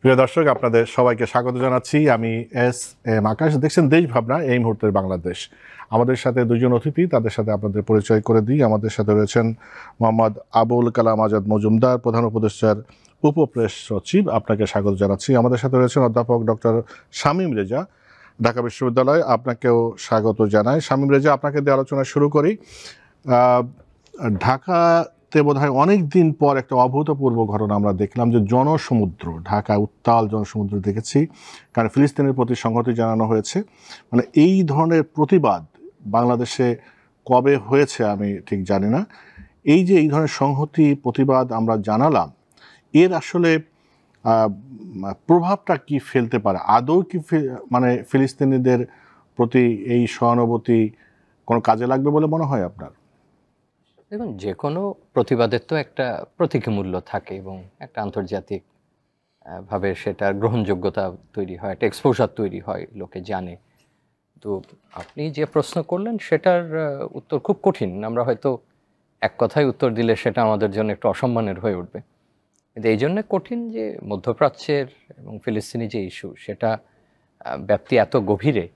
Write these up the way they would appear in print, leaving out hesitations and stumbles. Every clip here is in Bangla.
প্রিয় দর্শক, আপনাদের সবাইকে স্বাগত জানাচ্ছি। আমি এস এম আকাশ। দেখছেন দেশ ভাবনা, এই মুহূর্তের বাংলাদেশ। আমাদের সাথে দুজন অতিথি, তাদের সাথে আপনাদের পরিচয় করে দিই। আমাদের সাথে রয়েছেন মোহাম্মদ আবুল কালাম আজাদ মজুমদার, প্রধান উপদেষ্টার উপপ্রেস সচিব। আপনাকে স্বাগত জানাচ্ছি। আমাদের সাথে রয়েছেন অধ্যাপক ডক্টর শামীম রেজা, ঢাকা বিশ্ববিদ্যালয়। আপনাকেও স্বাগত জানাই। শামীম রেজা, আপনাকে দিয়ে আলোচনা শুরু করি। ঢাকাতে বোধহয় অনেক দিন পর একটা অভূতপূর্ব ঘটনা আমরা দেখলাম, যে জনসমুদ্র, ঢাকায় উত্তাল জনসমুদ্র দেখেছি। কারণ ফিলিস্তিনের প্রতি সংহতি জানানো হয়েছে। মানে এই ধরনের প্রতিবাদ বাংলাদেশে কবে হয়েছে আমি ঠিক জানি না। এই যে এই ধরনের সংহতি প্রতিবাদ আমরা জানালাম, এর আসলে প্রভাবটা কি ফেলতে পারে? আদৌ কি মানে ফিলিস্তিনিদের প্রতি এই সহানুভূতি কোনো কাজে লাগবে বলে মনে হয় আপনার? দেখুন, যে কোনো প্রতিবাদের তো একটা প্রতীকী মূল্য থাকে এবং একটা আন্তর্জাতিক ভাবে সেটার গ্রহণযোগ্যতা তৈরি হয়, একটা এক্সপোজার তৈরি হয়, লোকে জানে। তো আপনি যে প্রশ্ন করলেন সেটার উত্তর খুব কঠিন। আমরা হয়তো এক কথায় উত্তর দিলে সেটা আমাদের জন্য একটু অসম্মানের হয়ে উঠবে। কিন্তু এই জন্য কঠিন যে মধ্যপ্রাচ্যের এবং ফিলিস্তিনি যে ইস্যু, সেটা ব্যাপ্তি এত গভীরে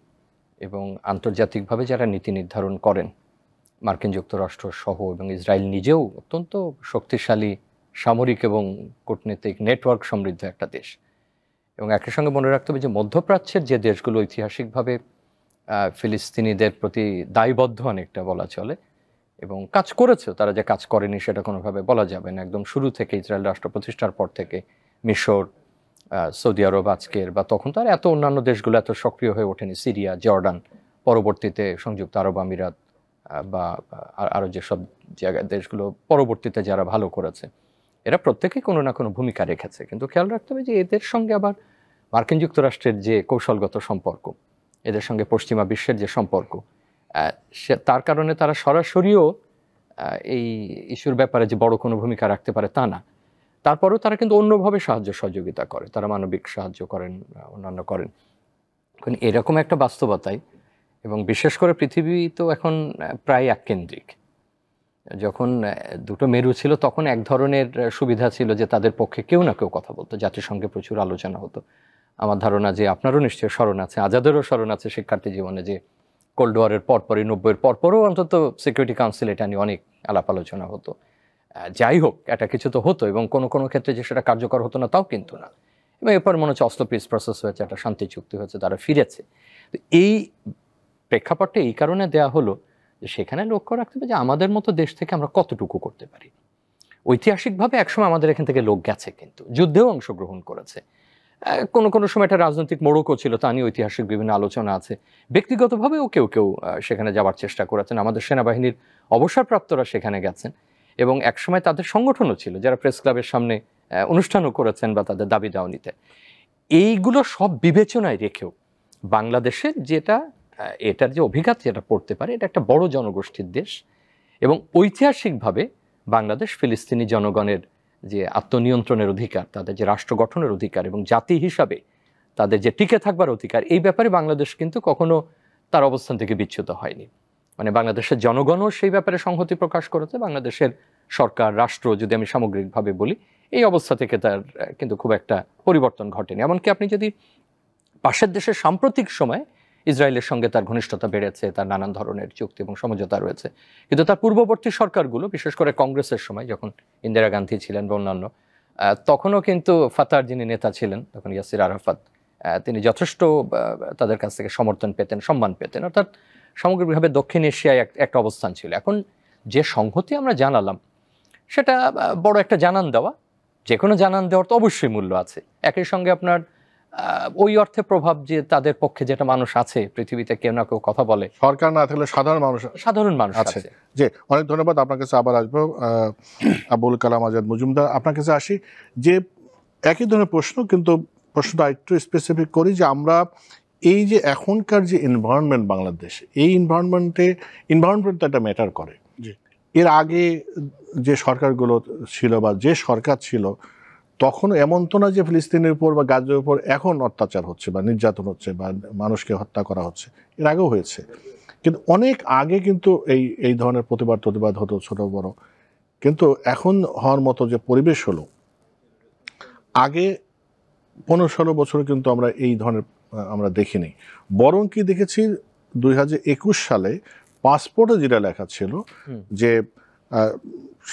এবং আন্তর্জাতিকভাবে যারা নীতি নির্ধারণ করেন, মার্কিন যুক্তরাষ্ট্র সহ এবং ইসরায়েল নিজেও অত্যন্ত শক্তিশালী সামরিক এবং কূটনৈতিক নেটওয়ার্ক সমৃদ্ধ একটা দেশ। এবং একই সঙ্গে মনে রাখতে হবে যে মধ্যপ্রাচ্যের যে দেশগুলো ঐতিহাসিকভাবে ফিলিস্তিনিদের প্রতি দায়বদ্ধ অনেকটা বলা চলে এবং কাজ করেছে, তারা যে কাজ করেনি সেটা কোনোভাবে বলা যাবে না। একদম শুরু থেকে ইসরায়েল রাষ্ট্র প্রতিষ্ঠার পর থেকে মিশর, সৌদি আরব আজকের, বা তখন তো আর এত অন্যান্য দেশগুলো এত সক্রিয় হয়ে ওঠেনি, সিরিয়া, জর্ডান, পরবর্তীতে সংযুক্ত আরব আমিরাত বা আরও যেসব জায়গায় দেশগুলো পরবর্তীতে যারা ভালো করেছে, এরা প্রত্যেকেই কোনো না কোনো ভূমিকা রেখেছে। কিন্তু খেয়াল রাখতে হবে যে এদের সঙ্গে আবার মার্কিন যুক্তরাষ্ট্রের যে কৌশলগত সম্পর্ক, এদের সঙ্গে পশ্চিমা বিশ্বের যে সম্পর্ক, তার কারণে তারা সরাসরিও এই ইস্যুর ব্যাপারে যে বড় কোনো ভূমিকা রাখতে পারে তা না। তারপরেও তারা কিন্তু অন্যভাবে সাহায্য সহযোগিতা করে, তারা মানবিক সাহায্য করেন, অন্যান্য করেন। কারণ এরকম একটা বাস্তবতায়, এবং বিশেষ করে পৃথিবী তো এখন প্রায় এককেন্দ্রিক। যখন দুটো মেরু ছিল তখন এক ধরনের সুবিধা ছিল যে তাদের পক্ষে কেউ না কেউ কথা বলতো, জাতিসংঘে প্রচুর আলোচনা হতো। আমার ধারণা যে আপনারও নিশ্চয়ই স্মরণ আছে, আজাদেরও স্মরণ আছে শিক্ষার্থী জীবনে, যে কোল্ড ওয়ারের পরপরই 90-এর পরপরও অন্তত সিকিউরিটি কাউন্সিল এটা নিয়ে অনেক আলাপ আলোচনা হতো। যাই হোক, এটা কিছু তো হতো, এবং কোনো কোনো ক্ষেত্রে যে সেটা কার্যকর হতো না তাও কিন্তু না। এবং এরপর মনে হচ্ছে অস্ত্র পিস প্রসেস হয়েছে, একটা শান্তি চুক্তি হয়েছে, তারা ফিরেছে। তো এই প্রেক্ষাপটটা এই কারণে দেয়া হলো যে সেখানে লক্ষ্য রাখতে হবে যে আমাদের মতো দেশ থেকে আমরা কতটুকু করতে পারি। ঐতিহাসিকভাবে একসময় আমাদের এখান থেকে লোক গেছে, কিন্তু যুদ্ধেও অংশগ্রহণ করেছে। কোনো কোনো সময় একটা রাজনৈতিক মোড়কও ছিল, তা নিয়ে ঐতিহাসিক বিভিন্ন আলোচনা আছে। ব্যক্তিগতভাবেও কেউ কেউ সেখানে যাওয়ার চেষ্টা করেছেন। আমাদের সেনাবাহিনীর অবসরপ্রাপ্তরা সেখানে গেছেন, এবং একসময় তাদের সংগঠনও ছিল যারা প্রেস ক্লাবের সামনে অনুষ্ঠানও করেছেন বা তাদের দাবি দাওয়ানিতে। এইগুলো সব বিবেচনায় রেখেও বাংলাদেশের যেটা এটার যে অভিঘাত যেটা পড়তে পারে, এটা একটা বড় জনগোষ্ঠীর দেশ, এবং ঐতিহাসিকভাবে বাংলাদেশ ফিলিস্তিনি জনগণের যে আত্মনিয়ন্ত্রণের অধিকার, তাদের যে রাষ্ট্র গঠনের অধিকার এবং জাতি হিসাবে তাদের যে টিকে থাকবার অধিকার, এই ব্যাপারে বাংলাদেশ কিন্তু কখনো তার অবস্থান থেকে বিচ্যুত হয়নি। মানে বাংলাদেশের জনগণও সেই ব্যাপারে সংহতি প্রকাশ করেছে। বাংলাদেশের সরকার, রাষ্ট্র, যদি আমি সামগ্রিকভাবে বলি, এই অবস্থা থেকে তার কিন্তু খুব একটা পরিবর্তন ঘটেনি। এমনকি আপনি যদি পাশের দেশের সাম্প্রতিক সময় ইসরায়েলের সঙ্গে তার ঘনিষ্ঠতা বেড়েছে, তার নানান ধরনের চুক্তি এবং সমঝোতা রয়েছে, কিন্তু তার পূর্ববর্তী সরকারগুলো, বিশেষ করে কংগ্রেসের সময় যখন ইন্দিরা গান্ধী ছিলেন বা অন্যান্য, তখনও কিন্তু ফাতার যিনি নেতা ছিলেন তখন, ইয়াসির আরাফাত, তিনি যথেষ্ট তাদের কাছ থেকে সমর্থন পেতেন, সম্মান পেতেন। অর্থাৎ সামগ্রিকভাবে দক্ষিণ এশিয়ায় একটা অবস্থান ছিল। এখন যে সংহতি আমরা জানালাম, সেটা বড় একটা জানান দেওয়া। যে কোনো জানান দেওয়ার তো অবশ্যই মূল্য আছে। একই সঙ্গে আপনার ওই অর্থে প্রভাব যে তাদের পক্ষে যেটা মানুষ আছে পৃথিবীতে, কেউ না কেউ কথা বলে, সরকার না থাকলে সাধারণ মানুষ আছে। যে অনেক ধন্যবাদ। আপনার কাছে আবার আসবো আবুল কালাম আজাদ মজুমদার, আপনার কাছে আসি। যে একই ধরনের প্রশ্ন, কিন্তু প্রশ্নটা একটু স্পেসিফিক করি, যে আমরা এই যে এখনকার যে এনভায়রনমেন্ট বাংলাদেশ, এই এনভায়রনমেন্ট একটা ম্যাটার করে। এর আগে যে সরকারগুলো ছিল বা যে সরকার ছিল, তখন এমন তো না যে ফিলিস্তিনের উপর বা গাজার উপর এখন অত্যাচার হচ্ছে বা নির্যাতন হচ্ছে বা মানুষকে হত্যা করা হচ্ছে। এর আগেও হয়েছে, কিন্তু অনেক আগে কিন্তু এই ধরনের প্রতিবাদ হতো, ছোট বড়। কিন্তু এখন হওয়ার মতো যে পরিবেশ হলো, আগে 15-16 বছরে কিন্তু আমরা এই ধরনের আমরা দেখিনি, বরং কি দেখেছি 2021 সালে পাসপোর্টে যেটা লেখা ছিল যে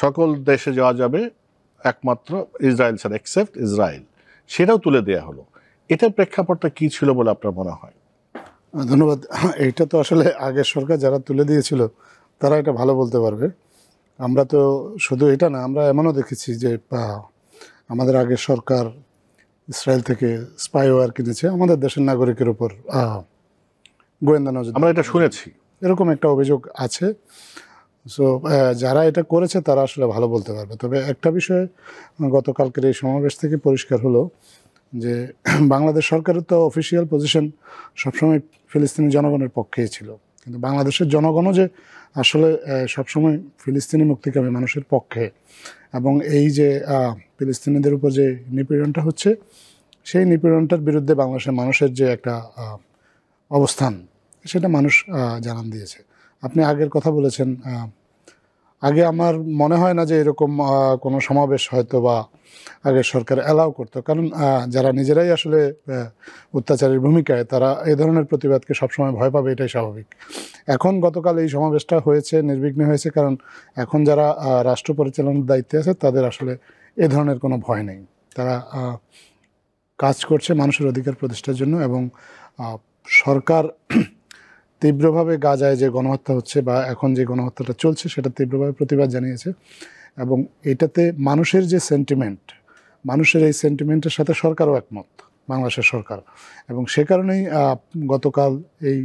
সকল দেশে যাওয়া যাবে একমাত্র ইসরায়েল ছাড়া, এক্সেপ্ট ইসরায়েল, সেটাও তুলে দেওয়া হলো। এটার প্রেক্ষাপটটা কি ছিল বলে আপনার মনে হয়? ধন্যবাদ। এইটা তো আসলে আগের সরকার যারা তুলে দিয়েছিল তারা এটা ভালো বলতে পারবে। আমরা তো শুধু এটা না, আমরা এমনও দেখেছি যে আমাদের আগের সরকার ইসরায়েল থেকে স্পাইওয়্যার কিনেছে আমাদের দেশের নাগরিকের উপর, গোয়েন্দা নজর, আমরা এটা শুনেছি, এরকম একটা অভিযোগ আছে। সো যারা এটা করেছে তারা আসলে ভালো বলতে পারবে। তবে একটা বিষয় গতকালকের এই সমাবেশ থেকে পরিষ্কার হলো যে বাংলাদেশ সরকারের তো অফিসিয়াল পজিশন সবসময় ফিলিস্তিনি জনগণের পক্ষেই ছিল, কিন্তু বাংলাদেশের জনগণও যে আসলে সবসময় ফিলিস্তিনি মুক্তিকামী মানুষের পক্ষে, এবং এই যে ফিলিস্তিনিদের উপর যে নিপীড়নটা হচ্ছে সেই নিপীড়নটার বিরুদ্ধে বাংলাদেশের মানুষের যে একটা অবস্থান সেটা মানুষ জানান দিয়েছে। আপনি আগের কথা বলেছেন, আগে আমার মনে হয় না যে এরকম কোনো সমাবেশ হয়তো বা আগের সরকার অ্যালাউ করতো, কারণ যারা নিজেরাই আসলে অত্যাচারের ভূমিকায় তারা এই ধরনের প্রতিবাদকে সবসময় ভয় পাবে, এটাই স্বাভাবিক। এখন গতকাল এই সমাবেশটা হয়েছে, নির্বিঘ্নে হয়েছে, কারণ এখন যারা রাষ্ট্র পরিচালনার দায়িত্বে আছে তাদের আসলে এ ধরনের কোনো ভয় নেই। তারা কাজ করছে মানুষের অধিকার প্রতিষ্ঠার জন্য, এবং সরকার তীব্রভাবে গাজায় যে গণহত্যা হচ্ছে বা এখন যে গণহত্যাটা চলছে সেটা তীব্রভাবে প্রতিবাদ জানিয়েছে, এবং এটাতে মানুষের যে সেন্টিমেন্ট, মানুষের এই সেন্টিমেন্টের সাথে সরকারও একমত, বাংলাদেশের সরকার। এবং সে কারণেই গতকাল এই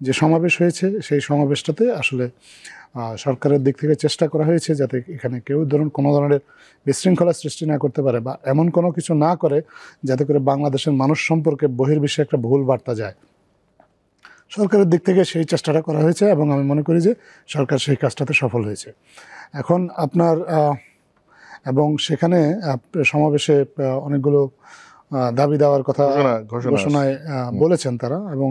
যে সমাবেশ হয়েছে সেই সমাবেশটাতে আসলে সরকারের দিক থেকে চেষ্টা করা হয়েছে যাতে এখানে কেউ ধরুন কোনো ধরনের বিশৃঙ্খলা সৃষ্টি না করতে পারে বা এমন কোনো কিছু না করে যাতে করে বাংলাদেশের মানুষ সম্পর্কে বহির্বিশ্বে একটা ভুল বার্তা যায়। সরকারের দিক থেকে সেই চেষ্টাটা করা হয়েছে এবং আমি মনে করি যে সরকার সেই কাজটাতে সফল হয়েছে। এখন আপনার এবং সেখানে সমাবেশে অনেকগুলো দাবি দেওয়ার কথা ঘোষণায় বলেছেন তারা, এবং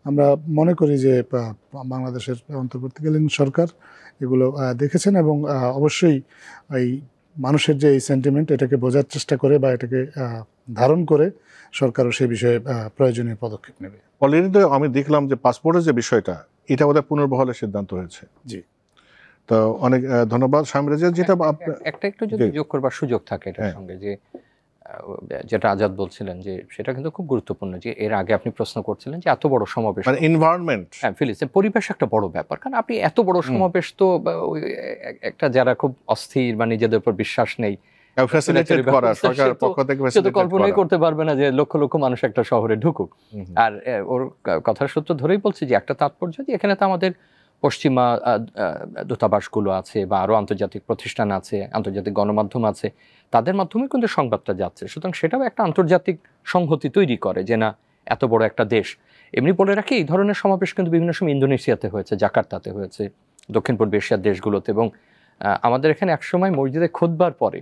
আমরা মনে করি যে বাংলাদেশের অন্তর্বর্তীকালীন সরকার এগুলো দেখেছেন এবং অবশ্যই এই মানুষের যে এই সেন্টিমেন্ট এটাকে বোঝার চেষ্টা করে বা এটাকে ধারণ করে সরকারও সেই বিষয়ে প্রয়োজনীয় পদক্ষেপ নেবে। অলরেডি তো আমি দেখলাম যে পাসপোর্টের যে বিষয়টা এটা বোধহয় পুনর্বহালের সিদ্ধান্ত হয়েছে। জি, তো অনেক ধন্যবাদ শামীম রেজা। যেটা একটা একটু যদি যোগ করবার সুযোগ থাকে এটার সঙ্গে, যে যেটা আজাদ বলছিলেন যে সেটা কিন্তু খুব গুরুত্বপূর্ণ, যে এর আগে আপনি প্রশ্ন করছিলেন যে এত বড় সমাবেশ, মানে এনভায়রনমেন্ট, হ্যাঁ ফিলিস্তিন পরিবেশ একটা বড় ব্যাপার, কারণ আপনি এত বড় সমাবেশ তো একটা যারা খুব অস্থির বা নিজেদের উপর বিশ্বাস নেই কল্পনাই করতে পারবে না যে লক্ষ লক্ষ মানুষ একটা শহরে ঢুকুক। আর ওর কথার সূত্র ধরেই বলছি যে একটা তাৎপর্য যে এখানে তো আমাদের পশ্চিমা দূতাবাসগুলো আছে বা আরো আন্তর্জাতিক প্রতিষ্ঠান আছে, আন্তর্জাতিক গণমাধ্যম আছে, তাদের মাধ্যমে কিন্তু সংবাদটা যাচ্ছে। সুতরাং সেটাও একটা আন্তর্জাতিক সংহতি তৈরি করে যে না এত বড় একটা দেশ। এমনি বলে রাখি এই ধরনের সমাবেশ কিন্তু বিভিন্ন সময় ইন্দোনেশিয়াতে হয়েছে, জাকার্তাতে হয়েছে, দক্ষিণ পূর্ব এশিয়ার দেশগুলোতে, এবং আমাদের এখানে একসময় মসজিদে খুতবার পরে,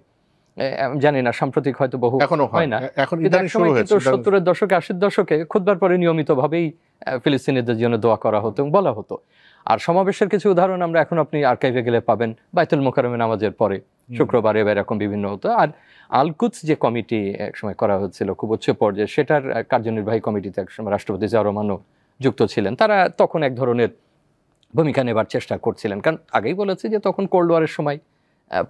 জানি না সাম্প্রতিক হয়তো বহু হয় না, কিন্তু 70-এর দশকে 80-র দশকে খুতবার পরে নিয়মিতভাবেই ফিলিস্তিনিদের জন্য দোয়া করা হতো এবং বলা হতো। আর সমাবেশের কিছু উদাহরণ আমরা এখন আপনি আর্কাইভে গেলে পাবেন, বাইতুল মোকাররমে নামাজের পরে শুক্রবারে এরকম বিভিন্ন হতো। আর আল-কুদস যে কমিটি একসময় করা হচ্ছিল খুব উচ্চ পর্যায়ে, সেটার কার্যনির্বাহী কমিটিতে একসময় রাষ্ট্রপতি জিয়া রহমানও যুক্ত ছিলেন। তারা তখন এক ধরনের ভূমিকা নেবার চেষ্টা করছিলেন, কারণ আগেই বলেছি যে তখন কোল্ড ওয়ারের সময়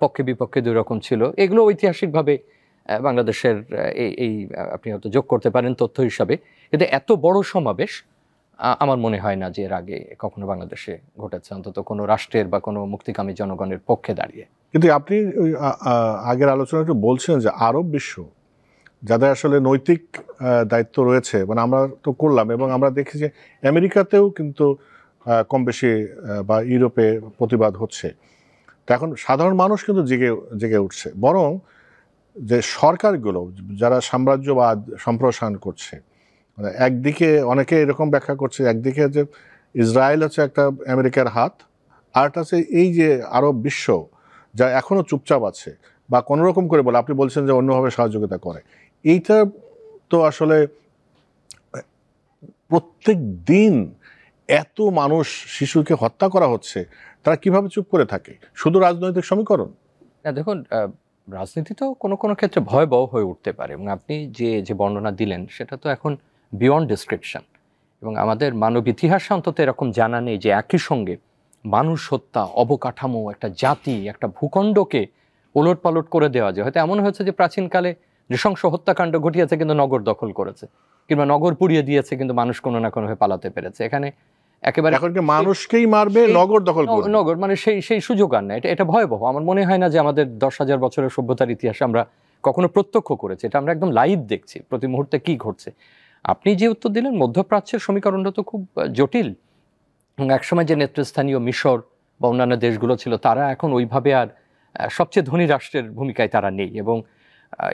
পক্ষে বিপক্ষে দুই রকম ছিল। এগুলো ঐতিহাসিকভাবে বাংলাদেশের এই আপনি হয়তো যোগ করতে পারেন তথ্য হিসাবে, কিন্তু এত বড় সমাবেশ আমার মনে হয় না যে এর আগে কখনো বাংলাদেশে ঘটেছে, অন্তত কোনো রাষ্ট্রের বা কোনো মুক্তিকামী জনগণের পক্ষে দাঁড়িয়ে। কিন্তু আপনি আগের আলোচনা একটু বলছিলেন যে আরব বিশ্ব যাদের আসলে নৈতিক দায়িত্ব রয়েছে, মানে আমরা তো করলাম, এবং আমরা দেখি যে আমেরিকাতেও কিন্তু কম বেশি বা ইউরোপে প্রতিবাদ হচ্ছে। তো এখন সাধারণ মানুষ কিন্তু জেগে উঠছে, বরং যে সরকারগুলো যারা সাম্রাজ্যবাদ সম্প্রসারণ করছে, মানে একদিকে অনেকে এরকম ব্যাখ্যা করছে, একদিকে যে ইসরায়েল হচ্ছে একটা আমেরিকার হাত, আরটা হচ্ছে এই যে আরব বিশ্ব যা এখনও চুপচাপ আছে বা কোনো রকম করে বলে, আপনি বলছেন যে অন্যভাবে সহযোগিতা করে। এইটা তো আসলে প্রত্যেক দিন এত মানুষ, শিশুকে হত্যা করা হচ্ছে, তারা কিভাবে চুপ করে থাকে? শুধু রাজনৈতিক সমীকরণ? না দেখুন, রাজনীতি তো কোনো কোনো ক্ষেত্রে ভয়াবহ হয়ে উঠতে পারে, এবং আপনি যে বর্ণনা দিলেন সেটা তো এখন বিয়ন্ড ডিসক্রিপশন। এবং আমাদের মানব ইতিহাসে অন্তত এরকম জানা নেই যে একই সঙ্গে মানুষ হত্যা, অবকাঠামো, একটা জাতি, একটা ভূখণ্ডকে ওলট পালট করে দেওয়া যায়। হয়তো এমন হয়েছে যে প্রাচীনকালে নৃশংস হত্যাকাণ্ড ঘটিয়েছে কিন্তু নগর দখল করেছে, কিংবা নগর পুড়িয়ে দিয়েছে কিন্তু মানুষ কোনো না কোনোভাবে পালাতে পেরেছে। এখানে একেবারে এখন কি মানুষকেই মারবে, নগর দখল করবে? নগর মানে সেই সুযোগ আর না। এটা ভয়াবহ। আমার মনে হয় না যে আমাদের 10,000 বছরের সভ্যতার ইতিহাসে আমরা কখনো প্রত্যক্ষ করেছি। এটা আমরা একদম লাইভ দেখছি প্রতি মুহূর্তে কি ঘটছে। আপনি যে উত্তর দিলেন, মধ্যপ্রাচ্যের সমীকরণটা তো খুব জটিল, এবং একসময় যে নেতৃস্থানীয় মিশর বা অন্যান্য দেশগুলো ছিল তারা এখন ওইভাবে আর সবচেয়ে ধনী রাষ্ট্রের ভূমিকায় তারা নেই। এবং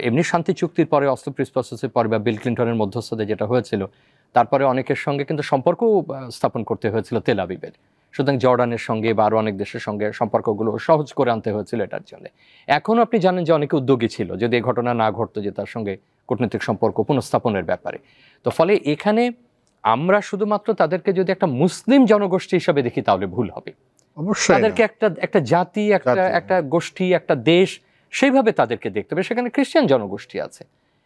এমনি শান্তি চুক্তির পরে, অস্ত্র পিস প্রসেসের পরে বা বিল ক্লিন্টনের মধ্যস্থতায় যেটা হয়েছিল, তারপরে অনেকের সঙ্গে কিন্তু সম্পর্ক স্থাপন করতে হয়েছিল তেল আবিবের। সুতরাং জর্ডানের সঙ্গে বা আরও অনেক দেশের সঙ্গে সম্পর্কগুলো সহজ করে আনতে হয়েছিল এটার জন্য। এখনও আপনি জানেন যে অনেকে উদ্যোগী ছিল, যদি এই ঘটনা না ঘটতো যে তার সঙ্গে কূটনৈতিক সম্পর্ক পুনঃস্থাপনের ব্যাপারে। তো ফলে এখানে আমরা শুধুমাত্র তাদেরকে যদি একটা মুসলিম জনগোষ্ঠী হিসাবে দেখি তাহলে ভুল হবে। অবশ্যই তাদেরকে একটা জাতি, একটা গোষ্ঠী, একটা দেশ সেইভাবে তাদেরকে দেখতে হবে। সেখানে খ্রিস্টান জনগোষ্ঠী আছে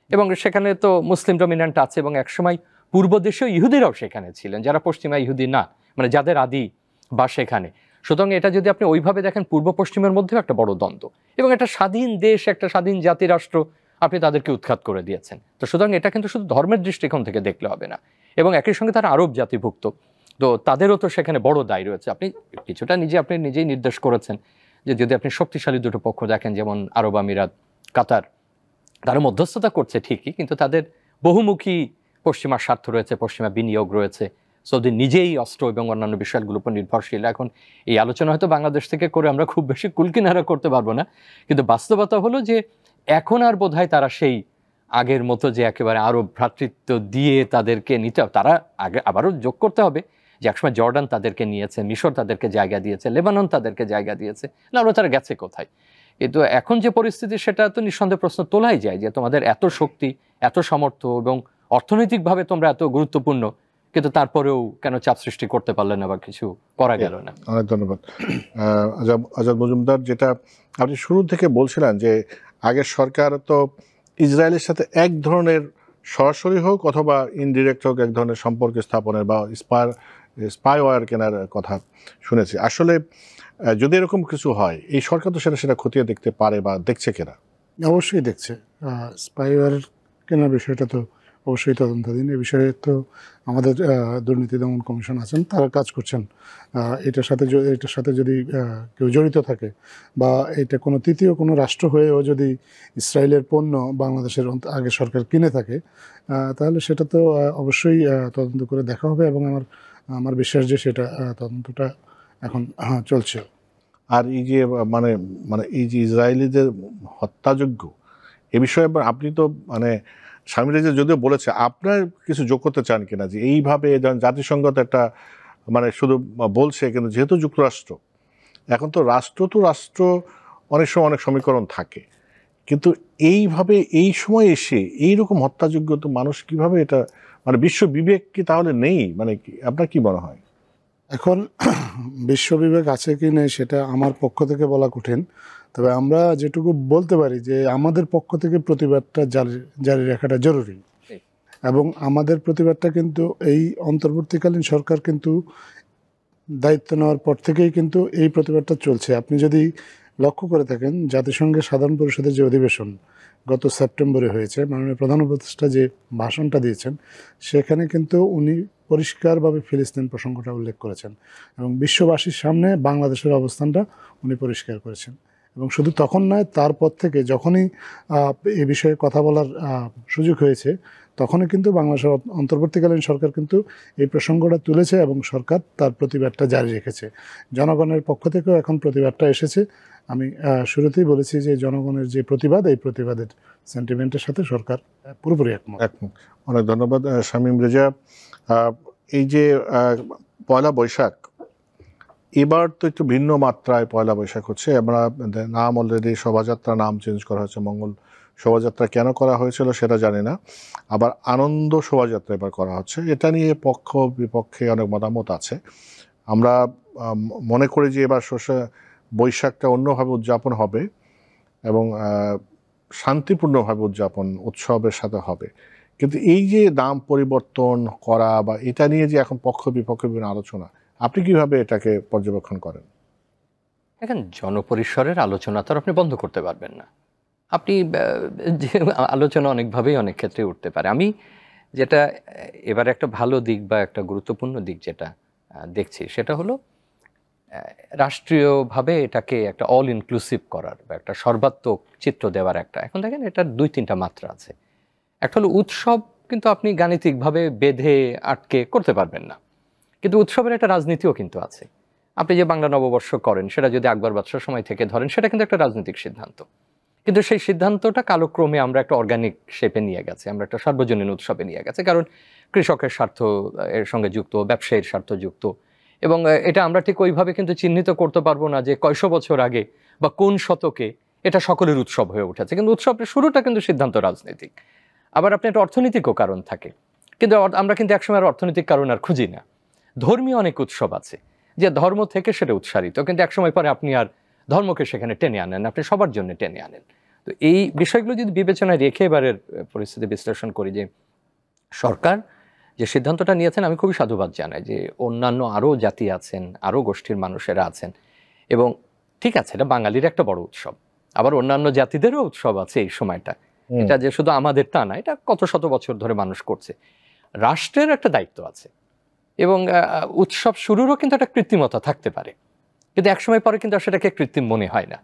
এবং সেখানে তো মুসলিম ডমিন্যান্ট আছে, এবং একসময় পূর্ব দেশেও ইহুদিরাও সেখানে ছিলেন, যারা পশ্চিমা ইহুদি না, মানে যাদের আদি বা সেখানে। সুতরাং এটা যদি আপনি ওইভাবে দেখেন, পূর্ব পশ্চিমের মধ্যেও একটা বড় দ্বন্দ্ব, এবং একটা স্বাধীন দেশ, একটা স্বাধীন জাতি রাষ্ট্র আপনি তাদেরকে উৎখাত করে দিয়েছেন। তো সুতরাং এটা কিন্তু শুধু ধর্মের দৃষ্টিকোণ থেকে দেখলে হবে না, এবং একই সঙ্গে তারা আরব জাতিভুক্ত, তো তাদেরও তো সেখানে বড় দায় রয়েছে। আপনি কিছুটা আপনি নিজেই নির্দেশ করেছেন যে যদি আপনি শক্তিশালী দুটো পক্ষ দেখেন, যেমন আরব আমিরাত, কাতার, তারা মধ্যস্থতা করছে ঠিকই, কিন্তু তাদের বহুমুখী পশ্চিমা স্বার্থ রয়েছে, পশ্চিমা বিনিয়োগ রয়েছে। সৌদি নিজেই অস্ত্র এবং অন্যান্য বিষয়গুলোর উপর নির্ভরশীল। এখন এই আলোচনা হয়তো বাংলাদেশ থেকে করে আমরা খুব বেশি কুলকিনারা করতে পারবো না, কিন্তু বাস্তবতা হলো যে এখন আর বোধহয় তারা সেই আগের মতো যে একেবারে আরব ভ্রাতৃত্ব দিয়ে তাদেরকে নিতে হবে, তারা আগে আবারও যোগ করতে হবে যে একসময় জর্ডান তাদেরকে নিয়েছে, মিশর তাদেরকে জায়গা দিয়েছে, লেবানন তাদেরকে জায়গা দিয়েছে, না ওরা তারা গেছে কোথায়? কিন্তু এখন যে পরিস্থিতি, সেটা তো নিঃসন্দেহে প্রশ্ন তোলাই যায় যে তোমাদের এত শক্তি, এত সামর্থ্য এবং অর্থনৈতিকভাবে তোমরা এত গুরুত্বপূর্ণ, কিন্তু তারপরেও কেন চাপ সৃষ্টি করতে পারলেন না বা কিছু করা গেল না? অনেক ধন্যবাদ আজাদ মজুমদার। যেটা আপনি শুরু থেকে বলছিলেন যে আগের সরকার তো ইসরায়েলের সাথে এক ধরনের সরাসরি হোক অথবা ইনডিরেক্ট হোক এক ধরনের সম্পর্ক স্থাপনের বা স্পাইওয়্যার কেনার কথা শুনেছি। আসলে যদি এরকম কিছু হয়, এই সরকার তো সেটা খতিয়ে দেখতে পারে বা দেখছে কিনা? অবশ্যই দেখছে। স্পাইওয়্যার কেনার বিষয়টা তো অবশ্যই তদন্তাধীন। এ বিষয়ে তো আমাদের দুর্নীতি দমন কমিশন আছেন, তারা কাজ করছেন। এটার সাথে যদি কেউ জড়িত থাকে বা এটা কোনো তৃতীয় কোনো রাষ্ট্র হয়েও যদি ইসরায়েলের পণ্য বাংলাদেশের আগে সরকার কিনে থাকে, তাহলে সেটা তো অবশ্যই তদন্ত করে দেখা হবে, এবং আমার বিশ্বাস যে সেটা তদন্তটা এখন চলছে। আর এই যে মানে এই যে ইসরায়েলিদের হত্যাযোগ্য এ বিষয়ে আপনি তো স্বামী রেজা যদিও বলেছে, আপনার কিছু যোগ করতে চান কিনা যে এইভাবে জাতিসংঘ তো একটা শুধু বলছে, কিন্তু যেহেতু যুক্তরাষ্ট্র, এখন তো রাষ্ট্র অনেক সময় অনেক সমীকরণ থাকে, কিন্তু এইভাবে এই সময় এসে এইরকম হত্যাযোগ্য তো মানুষ কিভাবে এটা বিশ্ব বিবেক কি তাহলে নেই? আপনার কি মনে হয়? এখন বিশ্ব বিবেক আছে কি নেই সেটা আমার পক্ষ থেকে বলা কঠিন, তবে আমরা যেটুকু বলতে পারি যে আমাদের পক্ষ থেকে প্রতিবাদটা জারি রাখাটা জরুরি, এবং আমাদের প্রতিবাদটা কিন্তু এই অন্তর্বর্তীকালীন সরকার কিন্তু দায়িত্ব নেওয়ার পর থেকেই কিন্তু এই প্রতিবাদটা চলছে। আপনি যদি লক্ষ্য করে থাকেন, জাতিসংঘের সাধারণ পরিষদের যে অধিবেশন গত সেপ্টেম্বরে হয়েছে, মাননীয় প্রধান উপদেষ্টা যে ভাষণটা দিয়েছেন, সেখানে কিন্তু উনি পরিষ্কারভাবে ফিলিস্তিন প্রসঙ্গটা উল্লেখ করেছেন, এবং বিশ্ববাসীর সামনে বাংলাদেশের অবস্থানটা উনি পরিষ্কার করেছেন। এবং শুধু তখন নয়, তারপর থেকে যখনই এ বিষয়ে কথা বলার সুযোগ হয়েছে, তখনই কিন্তু বাংলাদেশের অন্তর্বর্তীকালীন সরকার কিন্তু এই প্রসঙ্গটা তুলেছে এবং সরকার তার প্রতিবাদটা জারি রেখেছে। জনগণের পক্ষ থেকেও এখন প্রতিবাদটা এসেছে। আমি শুরুতেই বলেছি যে জনগণের যে প্রতিবাদ, এই প্রতিবাদের সেন্টিমেন্টের সাথে সরকার পুরোপুরি একমত। অনেক ধন্যবাদ শামীম রেজা। এই যে পয়লা বৈশাখ, এবার তো একটু ভিন্ন মাত্রায় পয়লা বৈশাখ হচ্ছে। আমরা নাম অলরেডি শোভাযাত্রা নাম চেঞ্জ করা হয়েছে, মঙ্গল শোভাযাত্রা কেন করা হয়েছিল সেটা জানি না, আবার আনন্দ শোভাযাত্রা এবার করা হচ্ছে। এটা নিয়ে পক্ষ বিপক্ষে অনেক মতামত আছে। আমরা মনে করি যে এবার বৈশাখটা অন্যভাবে উদযাপন হবে, এবং শান্তিপূর্ণভাবে উদযাপন উৎসবের সাথে হবে, কিন্তু এই যে নাম পরিবর্তন করা বা এটা নিয়ে যে এখন পক্ষ বিপক্ষ বিভিন্ন আলোচনা, আপনি কিভাবে এটাকে পর্যবেক্ষণ করেন? দেখেন, জনপরিসরের আলোচনা তো আপনি বন্ধ করতে পারবেন না। আপনি যে আলোচনা অনেকভাবেই অনেক ক্ষেত্রে উঠতে পারে। আমি যেটা এবার একটা ভালো দিক বা একটা গুরুত্বপূর্ণ দিক যেটা দেখছি, সেটা হলো রাষ্ট্রীয়ভাবে এটাকে একটা অল ইনক্লুসিভ করার বা একটা সর্বাত্মক চিত্র দেওয়ার একটা, এখন দেখেন এটার ২-৩টা মাত্রা আছে। একটা হলো উৎসব, কিন্তু আপনি গাণিতিকভাবে বেঁধে আটকে করতে পারবেন না, কিন্তু উৎসবের একটা রাজনীতিও কিন্তু আছে। আপনি যে বাংলা নববর্ষ করেন, সেটা যদি আকবর বাদশার সময় থেকে ধরেন, সেটা কিন্তু একটা রাজনৈতিক সিদ্ধান্ত, কিন্তু সেই সিদ্ধান্তটা কালক্রমে আমরা একটা অর্গানিক শেপে নিয়ে গেছে, আমরা একটা সার্বজনীন উৎসবে নিয়ে গেছে, কারণ কৃষকের স্বার্থ এর সঙ্গে যুক্ত, ব্যবসায়ীর স্বার্থ যুক্ত, এবং এটা আমরা ঠিক ওইভাবে কিন্তু চিহ্নিত করতে পারবো না যে কয়শো বছর আগে বা কোন শতকে এটা সকলের উৎসব হয়ে উঠেছে, কিন্তু উৎসবের শুরুটা কিন্তু সিদ্ধান্ত রাজনৈতিক। আবার আপনি একটা অর্থনৈতিকও কারণ থাকে, কিন্তু আমরা কিন্তু একসময় আর অর্থনৈতিক কারণ আর খুঁজি না। ধর্মীয় অনেক উৎসব আছে যে ধর্ম থেকে সেটা উৎসারিত, কিন্তু একসময় পরে আপনি আর ধর্মকে সেখানে টেনে আনেন, আপনি সবার জন্য টেনে আনেন। তো এই বিষয়গুলো যদি বিবেচনায় রেখে এবারের পরিস্থিতি বিশ্লেষণ করি, যে সরকার যে সিদ্ধান্তটা নিয়েছেন আমি খুবই সাধুবাদ জানাই, যে অন্যান্য আরও জাতি আছেন, আরও গোষ্ঠীর মানুষেরা আছেন, এবং ঠিক আছে এটা বাঙালির একটা বড় উৎসব, আবার অন্যান্য জাতিদেরও উৎসব আছে এই সময়টা, এটা যে শুধু আমাদের তা না, এটা কত শত বছর ধরে মানুষ করছে। রাষ্ট্রের একটা দায়িত্ব আছে, এবং উৎসব শুরুরও কিন্তু একটা কৃত্রিমতা থাকতে পারে, কিন্তু একসময় পরে কিন্তু সেটাকে কৃত্রিম মনে হয় না।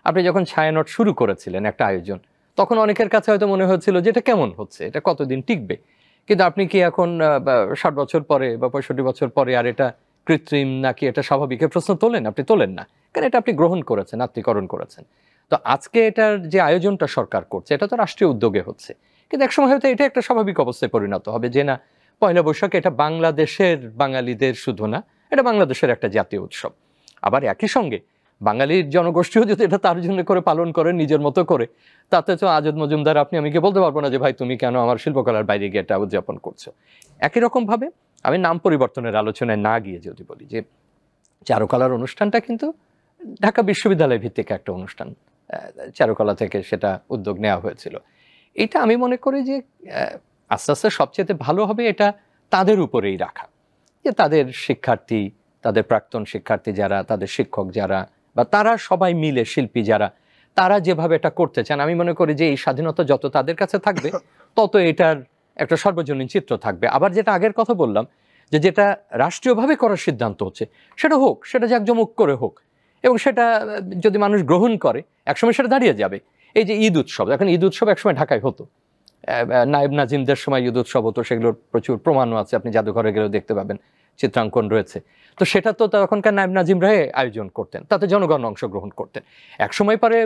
আপনি যখন ছায়ানট শুরু করেছিলেন একটা আয়োজন, তখন অনেকের কাছে হয়তো মনে হচ্ছিল যে এটা কেমন হচ্ছে, এটা কতদিন টিকবে, কিন্তু আপনি কি এখন ৬০ বছর পরে বা ৬৫ বছর পরে আর এটা কৃত্রিম নাকি এটা স্বাভাবিকের প্রশ্ন তোলেন? আপনি তোলেন না, কারণ এটা আপনি গ্রহণ করেছেন, আত্মীকরণ করেছেন। তো আজকে এটার যে আয়োজনটা সরকার করছে, এটা তো রাষ্ট্রীয় উদ্যোগে হচ্ছে, কিন্তু একসময় হয়তো এটা একটা স্বাভাবিক অবস্থায় পরিণত হবে, যে না, পয়লা বৈশাখ এটা বাংলাদেশের বাঙালিদের শুধু না, এটা বাংলাদেশের একটা জাতীয় উৎসব। আবার একই সঙ্গে বাঙালির জনগোষ্ঠীও যদি এটা তার জন্য করে পালন করে নিজের মতো করে, তাতে তো আজাদ মজুমদার আপনি আমি বলতে পারবো না যে ভাই তুমি কেন আমার শিল্পকলার বাইরে গিয়ে এটা উদযাপন করছো। একই রকমভাবে আমি নাম পরিবর্তনের আলোচনায় না গিয়ে যদি বলি যে চারুকলার অনুষ্ঠানটা কিন্তু ঢাকা বিশ্ববিদ্যালয় ভিত্তিক একটা অনুষ্ঠান, চারুকলা থেকে সেটা উদ্যোগ নেওয়া হয়েছিল। এটা আমি মনে করি যে আস্তে আস্তে সবচেয়ে ভালো হবে এটা তাদের উপরেই রাখা, যে তাদের শিক্ষার্থী, তাদের প্রাক্তন শিক্ষার্থী যারা, তাদের শিক্ষক যারা, বা তারা সবাই মিলে শিল্পী যারা, তারা যেভাবে এটা করতে চান, আমি মনে করি যে এই স্বাধীনতা যত তাদের কাছে থাকবে তত এটার একটা সর্বজনীন চিত্র থাকবে। আবার যেটা আগের কথা বললাম, যে যেটা রাষ্ট্রীয়ভাবে করার সিদ্ধান্ত হচ্ছে সেটা হোক, সেটা জাঁকজমক করে হোক, এবং সেটা যদি মানুষ গ্রহণ করে একসময় সেটা দাঁড়িয়ে যাবে। এই যে ঈদ উৎসব, এখন ঈদ উৎসব একসময় ঢাকায় হতো, নায়েব নাজিমদের সময় ঈদ উৎসব হতো, সেগুলোর প্রচুর প্রমাণও আছে, আপনি জাদুঘরে গেলেও দেখতে পাবেন, চিত্রাঙ্কন রয়েছে। তো সেটা তো তখনকার নায়েব নাজিমরাই আয়োজন করতেন, তাতে জনগণ অংশগ্রহণ করতেন। একসময় পরে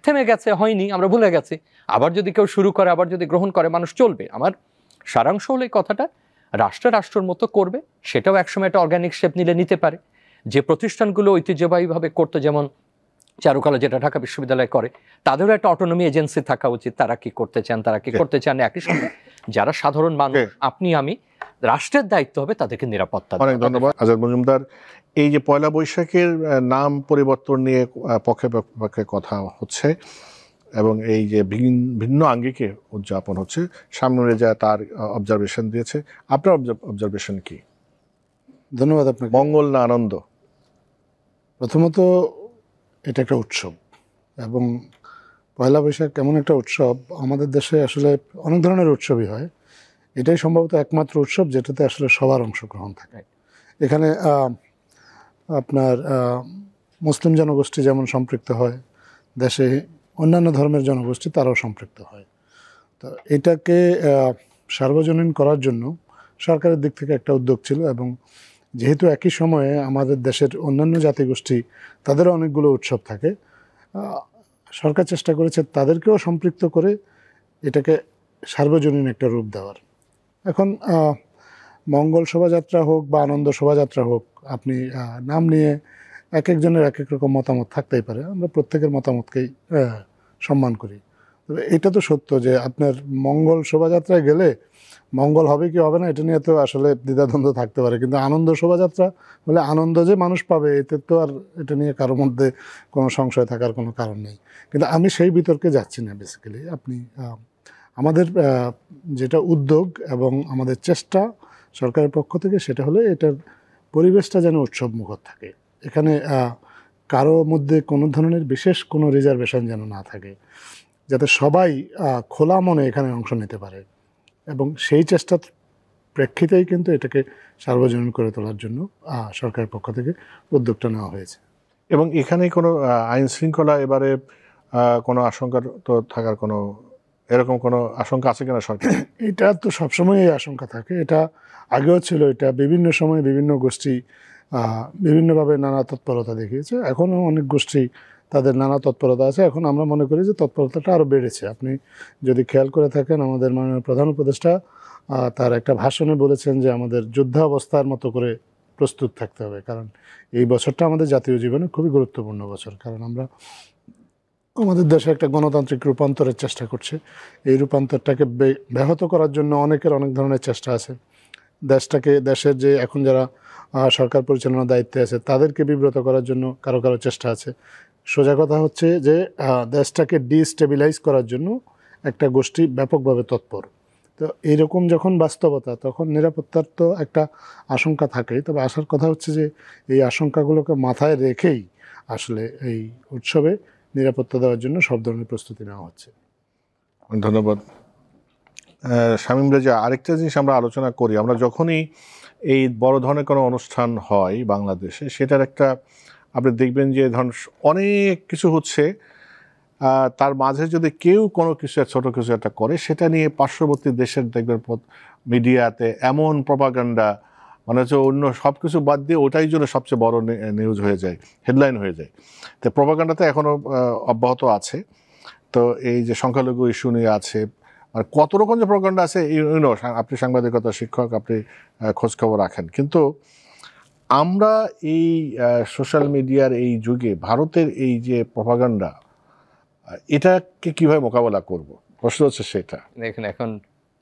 থেমে গেছে, হয়নি, আমরা ভুলে গেছি। আবার যদি কেউ শুরু করে, আবার যদি গ্রহণ করে, মানুষ চলবে। আমার সারাংশ হলো এই কথাটা, রাষ্ট্রের মতো করবে, সেটাও একসময় একটা অর্গানিক শেপ নিতে পারে। যে প্রতিষ্ঠানগুলো ঐতিহ্যবাহীভাবে করতো, যেমন চারুকলা যেটা ঢাকা বিশ্ববিদ্যালয় করে, তাদেরও একটা অটোনমি এজেন্সি থাকা উচিত, তারা কি করতে চান, তারা কি করতে চান। একই সঙ্গে যারা সাধারণ মানুষ, আপনি আমি, রাষ্ট্রের দায়িত্ব হবে তাদেরকে নিরাপত্তা। অনেক ধন্যবাদ আজাদ মজুমদার। এই যে পয়লা বৈশাখের নাম পরিবর্তন নিয়ে পক্ষে পক্ষে কথা হচ্ছে, এবং এই যে ভিন্ন আঙ্গিকে উদযাপন হচ্ছে, শামীম রেজা তার অবজারভেশন দিয়েছে, আপনার অবজারভেশন কি? ধন্যবাদ আপনাকে। মঙ্গল না আনন্দ? প্রথমত এটা একটা উৎসব, এবং পয়লা বৈশাখ এমন একটা উৎসব, আমাদের দেশে আসলে অনেক ধরনের উৎসবই হয়, এটাই সম্ভবত একমাত্র উৎসব যেটাতে আসলে সবার অংশগ্রহণ থাকে। এখানে আপনার মুসলিম জনগোষ্ঠী যেমন সম্পৃক্ত হয়, দেশে অন্যান্য ধর্মের জনগোষ্ঠী তারাও সম্পৃক্ত হয়। তো এটাকে সার্বজনীন করার জন্য সরকারের দিক থেকে একটা উদ্যোগ ছিল, এবং যেহেতু একই সময়ে আমাদের দেশের অন্যান্য জাতিগোষ্ঠী তাদেরও অনেকগুলো উৎসব থাকে, সরকার চেষ্টা করেছে তাদেরকেও সম্পৃক্ত করে এটাকে সার্বজনীন একটা রূপ দেওয়ার। এখন মঙ্গল শোভাযাত্রা হোক বা আনন্দ শোভাযাত্রা হোক, আপনি নাম নিয়ে এক একজনের এক এক রকম মতামত থাকতেই পারে, আমরা প্রত্যেকের মতামতকেই সম্মান করি। তবে এটা তো সত্য যে আপনার মঙ্গল শোভাযাত্রায় গেলে মঙ্গল হবে কি হবে না এটা নিয়ে তো আসলে দ্বিধাদ্বন্দ্ব থাকতে পারে, কিন্তু আনন্দ শোভাযাত্রা হলে আনন্দ যে মানুষ পাবে এতে তো আর এটা নিয়ে কারোর মধ্যে কোনো সংশয় থাকার কোনো কারণ নেই। কিন্তু আমি সেই বিতর্কে যাচ্ছি না। বেসিক্যালি আপনি আমাদের যেটা উদ্যোগ এবং আমাদের চেষ্টা সরকারের পক্ষ থেকে সেটা হলো এটার পরিবেশটা যেন উৎসবমুখর থাকে, এখানে কারো মধ্যে কোনো ধরনের বিশেষ কোনো রিজার্ভেশন যেন না থাকে, যাতে সবাই খোলা মনে এখানে অংশ নিতে পারে, এবং সেই চেষ্টার প্রেক্ষিতেই কিন্তু এটাকে সার্বজনীন করে তোলার জন্য সরকারের পক্ষ থেকে উদ্যোগটা নেওয়া হয়েছে। এবং এখানে কোনো আইন শৃঙ্খলা এবারে কোনো আশঙ্কা তো থাকার কোনো এরকম কোনো আশঙ্কা আছে কিনা সরকার? এটা তো সবসময় এই আশঙ্কা থাকে, এটা আগেও ছিল, এটা বিভিন্ন সময় বিভিন্ন গোষ্ঠী বিভিন্নভাবে নানা তৎপরতা দেখিয়েছে, এখনও অনেক গোষ্ঠী তাদের নানা তৎপরতা আছে। এখন আমরা মনে করি যে তৎপরতাটা আরও বেড়েছে। আপনি যদি খেয়াল করে থাকেন আমাদের মাননীয় প্রধান উপদেষ্টা তার একটা ভাষণে বলেছেন যে আমাদের যুদ্ধাবস্থার মতো করে প্রস্তুত থাকতে হবে, কারণ এই বছরটা আমাদের জাতীয় জীবনে খুবই গুরুত্বপূর্ণ বছর, কারণ আমরা আমাদের দেশে একটা গণতান্ত্রিক রূপান্তরের চেষ্টা করছে। এই রূপান্তরটাকে ব্যাহত করার জন্য অনেকের অনেক ধরনের চেষ্টা আছে। দেশের যে এখন যারা সরকার পরিচালনার দায়িত্বে আছে তাদেরকে বিব্রত করার জন্য কারো কারো চেষ্টা আছে। সোজা কথা হচ্ছে যে দেশটাকে ডিস্টেবিলাইজ করার জন্য একটা গোষ্ঠী ব্যাপকভাবে তৎপর। তো এইরকম যখন বাস্তবতা তখন নিরাপত্তার তো একটা আশঙ্কা থাকেই, তবে আসার কথা হচ্ছে যে এই আশঙ্কাগুলোকে মাথায় রেখেই আসলে এই উৎসবে নিরাপত্তা দেওয়ার জন্য সব ধরনের প্রস্তুতি নেওয়া হচ্ছে। ধন্যবাদ শামীম রেজা। আরেকটা জিনিস আমরা আলোচনা করি, আমরা যখনই এই বড় ধরনের কোনো অনুষ্ঠান হয় বাংলাদেশে সেটার একটা আপনি দেখবেন যে ধরুন অনেক কিছু হচ্ছে, তার মাঝে যদি কেউ কোনো কিছু ছোটো কিছু একটা করে সেটা নিয়ে পার্শ্ববর্তী দেশের দেখবেন মিডিয়াতে এমন প্রপাগান্ডা, মানে হচ্ছে অন্য সব কিছু বাদ দিয়ে ওটাই জন্য সবচেয়ে বড় নিউজ হয়ে যায়, হেডলাইন হয়ে যায়। তো প্রপাগান্ডাতে এখনও অব্যাহত আছে। তো এই যে সংখ্যালঘু ইস্যু নিয়ে আছে, আর কত রকম যে প্রপাগান্ডা আছে, আপনি সাংবাদিকতা শিক্ষক, আপনি খোঁজখবর রাখেন, কিন্তু আমরা এই সোশ্যাল মিডিয়ার এই যুগে ভারতের এই যে প্রপাগান্ডা এটাকে কিভাবে মোকাবেলা করব, প্রশ্ন হচ্ছে সেটা। দেখুন এখন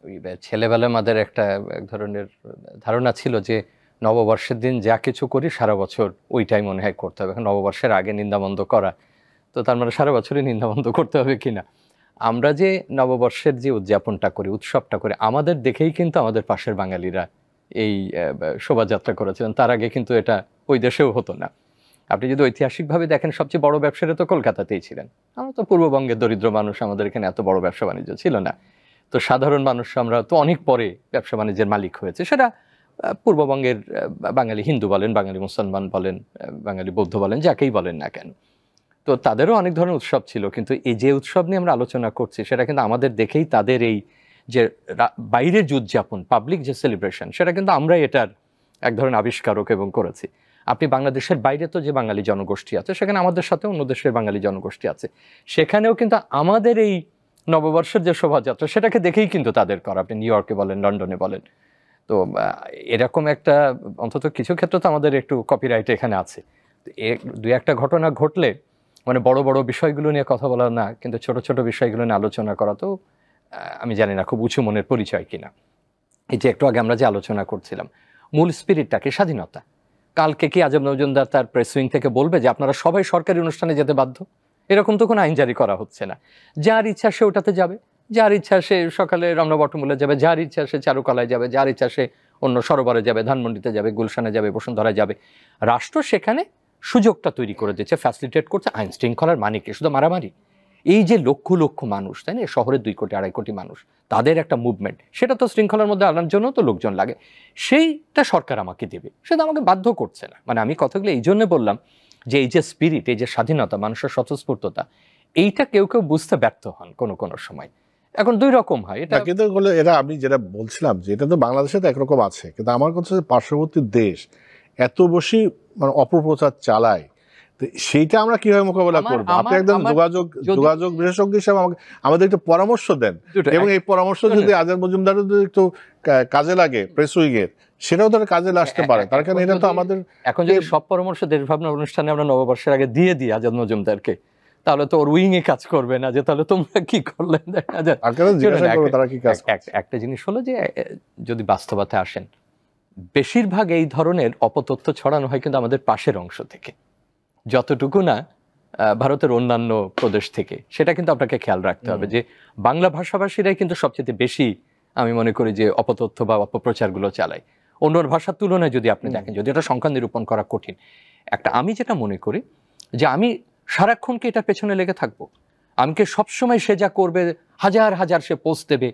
ওই ছেলেবেলা আমাদের এক ধরনের ধারণা ছিল যে নববর্ষের দিন যা কিছু করি সারা বছর ওইটাই মনে হয় করতে হবে। এখন নববর্ষের আগে নিন্দাবন্ধ করা, তো তার মানে সারা বছরই নিন্দাবন্ধ করতে হবে কিনা। আমরা যে নববর্ষের যে উদযাপনটা করি, উৎসবটা করি, আমাদের দেখেই কিন্তু আমাদের পাশের বাঙালিরা এই শোভাযাত্রা করেছিলেন। তার আগে কিন্তু এটা ওই দেশেও হতো না। আপনি যদি ঐতিহাসিকভাবে দেখেন সবচেয়ে বড় ব্যবসায়ী তো কলকাতাতেই ছিলেন। আমরা তো পূর্ববঙ্গের দরিদ্র মানুষ, আমাদের এখানে এত বড় ব্যবসা বাণিজ্য ছিল না। তো সাধারণ মানুষ আমরা তো অনেক পরে ব্যবসা বাণিজ্যের মালিক হয়েছে। সেটা পূর্ববঙ্গের বাঙালি হিন্দু বলেন, বাঙালি মুসলমান বলেন, বাঙালি বৌদ্ধ বলেন, যাকেই বলেন না কেন, তো তাদেরও অনেক ধরনের উৎসব ছিল। কিন্তু এই যে উৎসব নিয়ে আমরা আলোচনা করছি সেটা কিন্তু আমাদের দেখেই তাদের এই যে বাইরের যে উদযাপন, পাবলিক যে সেলিব্রেশন, সেটা কিন্তু আমরা এটার এক ধরনের আবিষ্কারক এবং করেছি। আপনি বাংলাদেশের বাইরে তো যে বাঙালি জনগোষ্ঠী আছে সেখানে আমাদের সাথে অন্য দেশের বাঙালি জনগোষ্ঠী আছে, সেখানেও কিন্তু আমাদের এই নববর্ষের যে শোভাযাত্রা সেটাকে দেখেই কিন্তু তাদের করা। আপনি নিউ ইয়র্কে বলেন, লন্ডনে বলেন, তো এরকম একটা অন্তত কিছু ক্ষেত্রে তো আমাদের একটু কপিরাইট এখানে আছে। দুই একটা ঘটনা ঘটলে মানে বড় বড় বিষয়গুলো নিয়ে কথা বলা না, কিন্তু ছোট ছোট বিষয়গুলো নিয়ে আলোচনা করা তো আমি জানি না খুব উঁচু মনের পরিচয় কিনা। এই যে একটু আগে আমরা যে আলোচনা করছিলাম, মূল স্পিরিটটাকে স্বাধীনতা। কালকে কি আজম মজুমদার তার প্রেস উইং থেকে বলবে যে আপনারা সবাই সরকারি অনুষ্ঠানে যেতে বাধ্য? এরকম তো কোনো আইন জারি করা হচ্ছে না। যার ইচ্ছা সে ওটাতে যাবে, যার ইচ্ছা সে সকালে রমনা বটমূলে যাবে, যার ইচ্ছা সে চারুকলায় যাবে, যার ইচ্ছা সে অন্য সরোবরে যাবে, ধানমন্ডিতে যাবে, গুলশানে যাবে, বসুন্ধরায় যাবে। রাষ্ট্র সেখানে সুযোগটা তৈরি করে দিচ্ছে, ফ্যাসিলিটেট করছে। আইন শৃঙ্খলার মানে কি শুধু মারামারি? এই যে লক্ষ লক্ষ মানুষ, তাই না, শহরের 2 কোটি 2.5 কোটি মানুষ, তাদের একটা মুভমেন্ট, সেটা তো শৃঙ্খলার মধ্যে আনার জন্য তো লোকজন লাগে। সেইটা সরকার আমাকে দেবে, সেটা আমাকে বাধ্য করছে না। মানে আমি কথাগুলো এই জন্য বললাম যে এই যে স্পিরিট, এই যে স্বাধীনতা, মানুষের স্বতঃস্ফূর্ততা, এইটা কেউ কেউ বুঝতে ব্যর্থ হন কোনো সময়। এখন 2 রকম হয় এটা, কিন্তু এটা আমি যেটা বলছিলাম যে এটা তো বাংলাদেশে তো একরকম আছে, কিন্তু আমার কথা হচ্ছে পার্শ্ববর্তী দেশ এত বেশি মানে অপপ্রচার চালায়, সেইটা আমরা কিভাবে মোকাবেলা করবো? আপনি একদম যোগাযোগ বিশেষজ্ঞ হিসেবে আমাদের একটু পরামর্শ দেন, এবং এই পরামর্শ যদি আজাদ মজুমদার একটু কাজে লাগে প্রেস উইংয়ের, সেটাও তো কাজে আসতে পারে। তার কারণে এটা তো আমাদের এখন যদি সব পরামর্শ দেশ ভাবনা অনুষ্ঠানে আমরা নববর্ষের আগে দিয়ে দিই আজাদ মজুমদারকে, তাহলে তো ওর উইং এ কাজ করবে না, যে তাহলে তোমরা কি করলে। একটা জিনিস হলো যে যদি বাস্তবতায় আসেন, বেশিরভাগ এই ধরনের অপতথ্য ছড়ানো হয় কিন্তু আমাদের পাশের অংশ থেকে, যতটুকু না ভারতের অন্যান্য প্রদেশ থেকে, সেটা কিন্তু আপনাকে খেয়াল রাখতে হবে যে বাংলা ভাষাভাষীরাই কিন্তু সবচেয়ে বেশি আমি মনে করি যে অপতথ্য বা অপপ্রচারগুলো চালায়। অন্য ভাষার তুলনায় যদি আপনি দেখেন, যদি এটা সংখ্যা নিরূপণ করা কঠিন, আমি যেটা মনে করি যে আমি সারাক্ষণ কি এটার পেছনে লেগে থাকবো? আমি কি সবসময় সে যা করবে হাজার হাজার সে পোস্ট দেবে,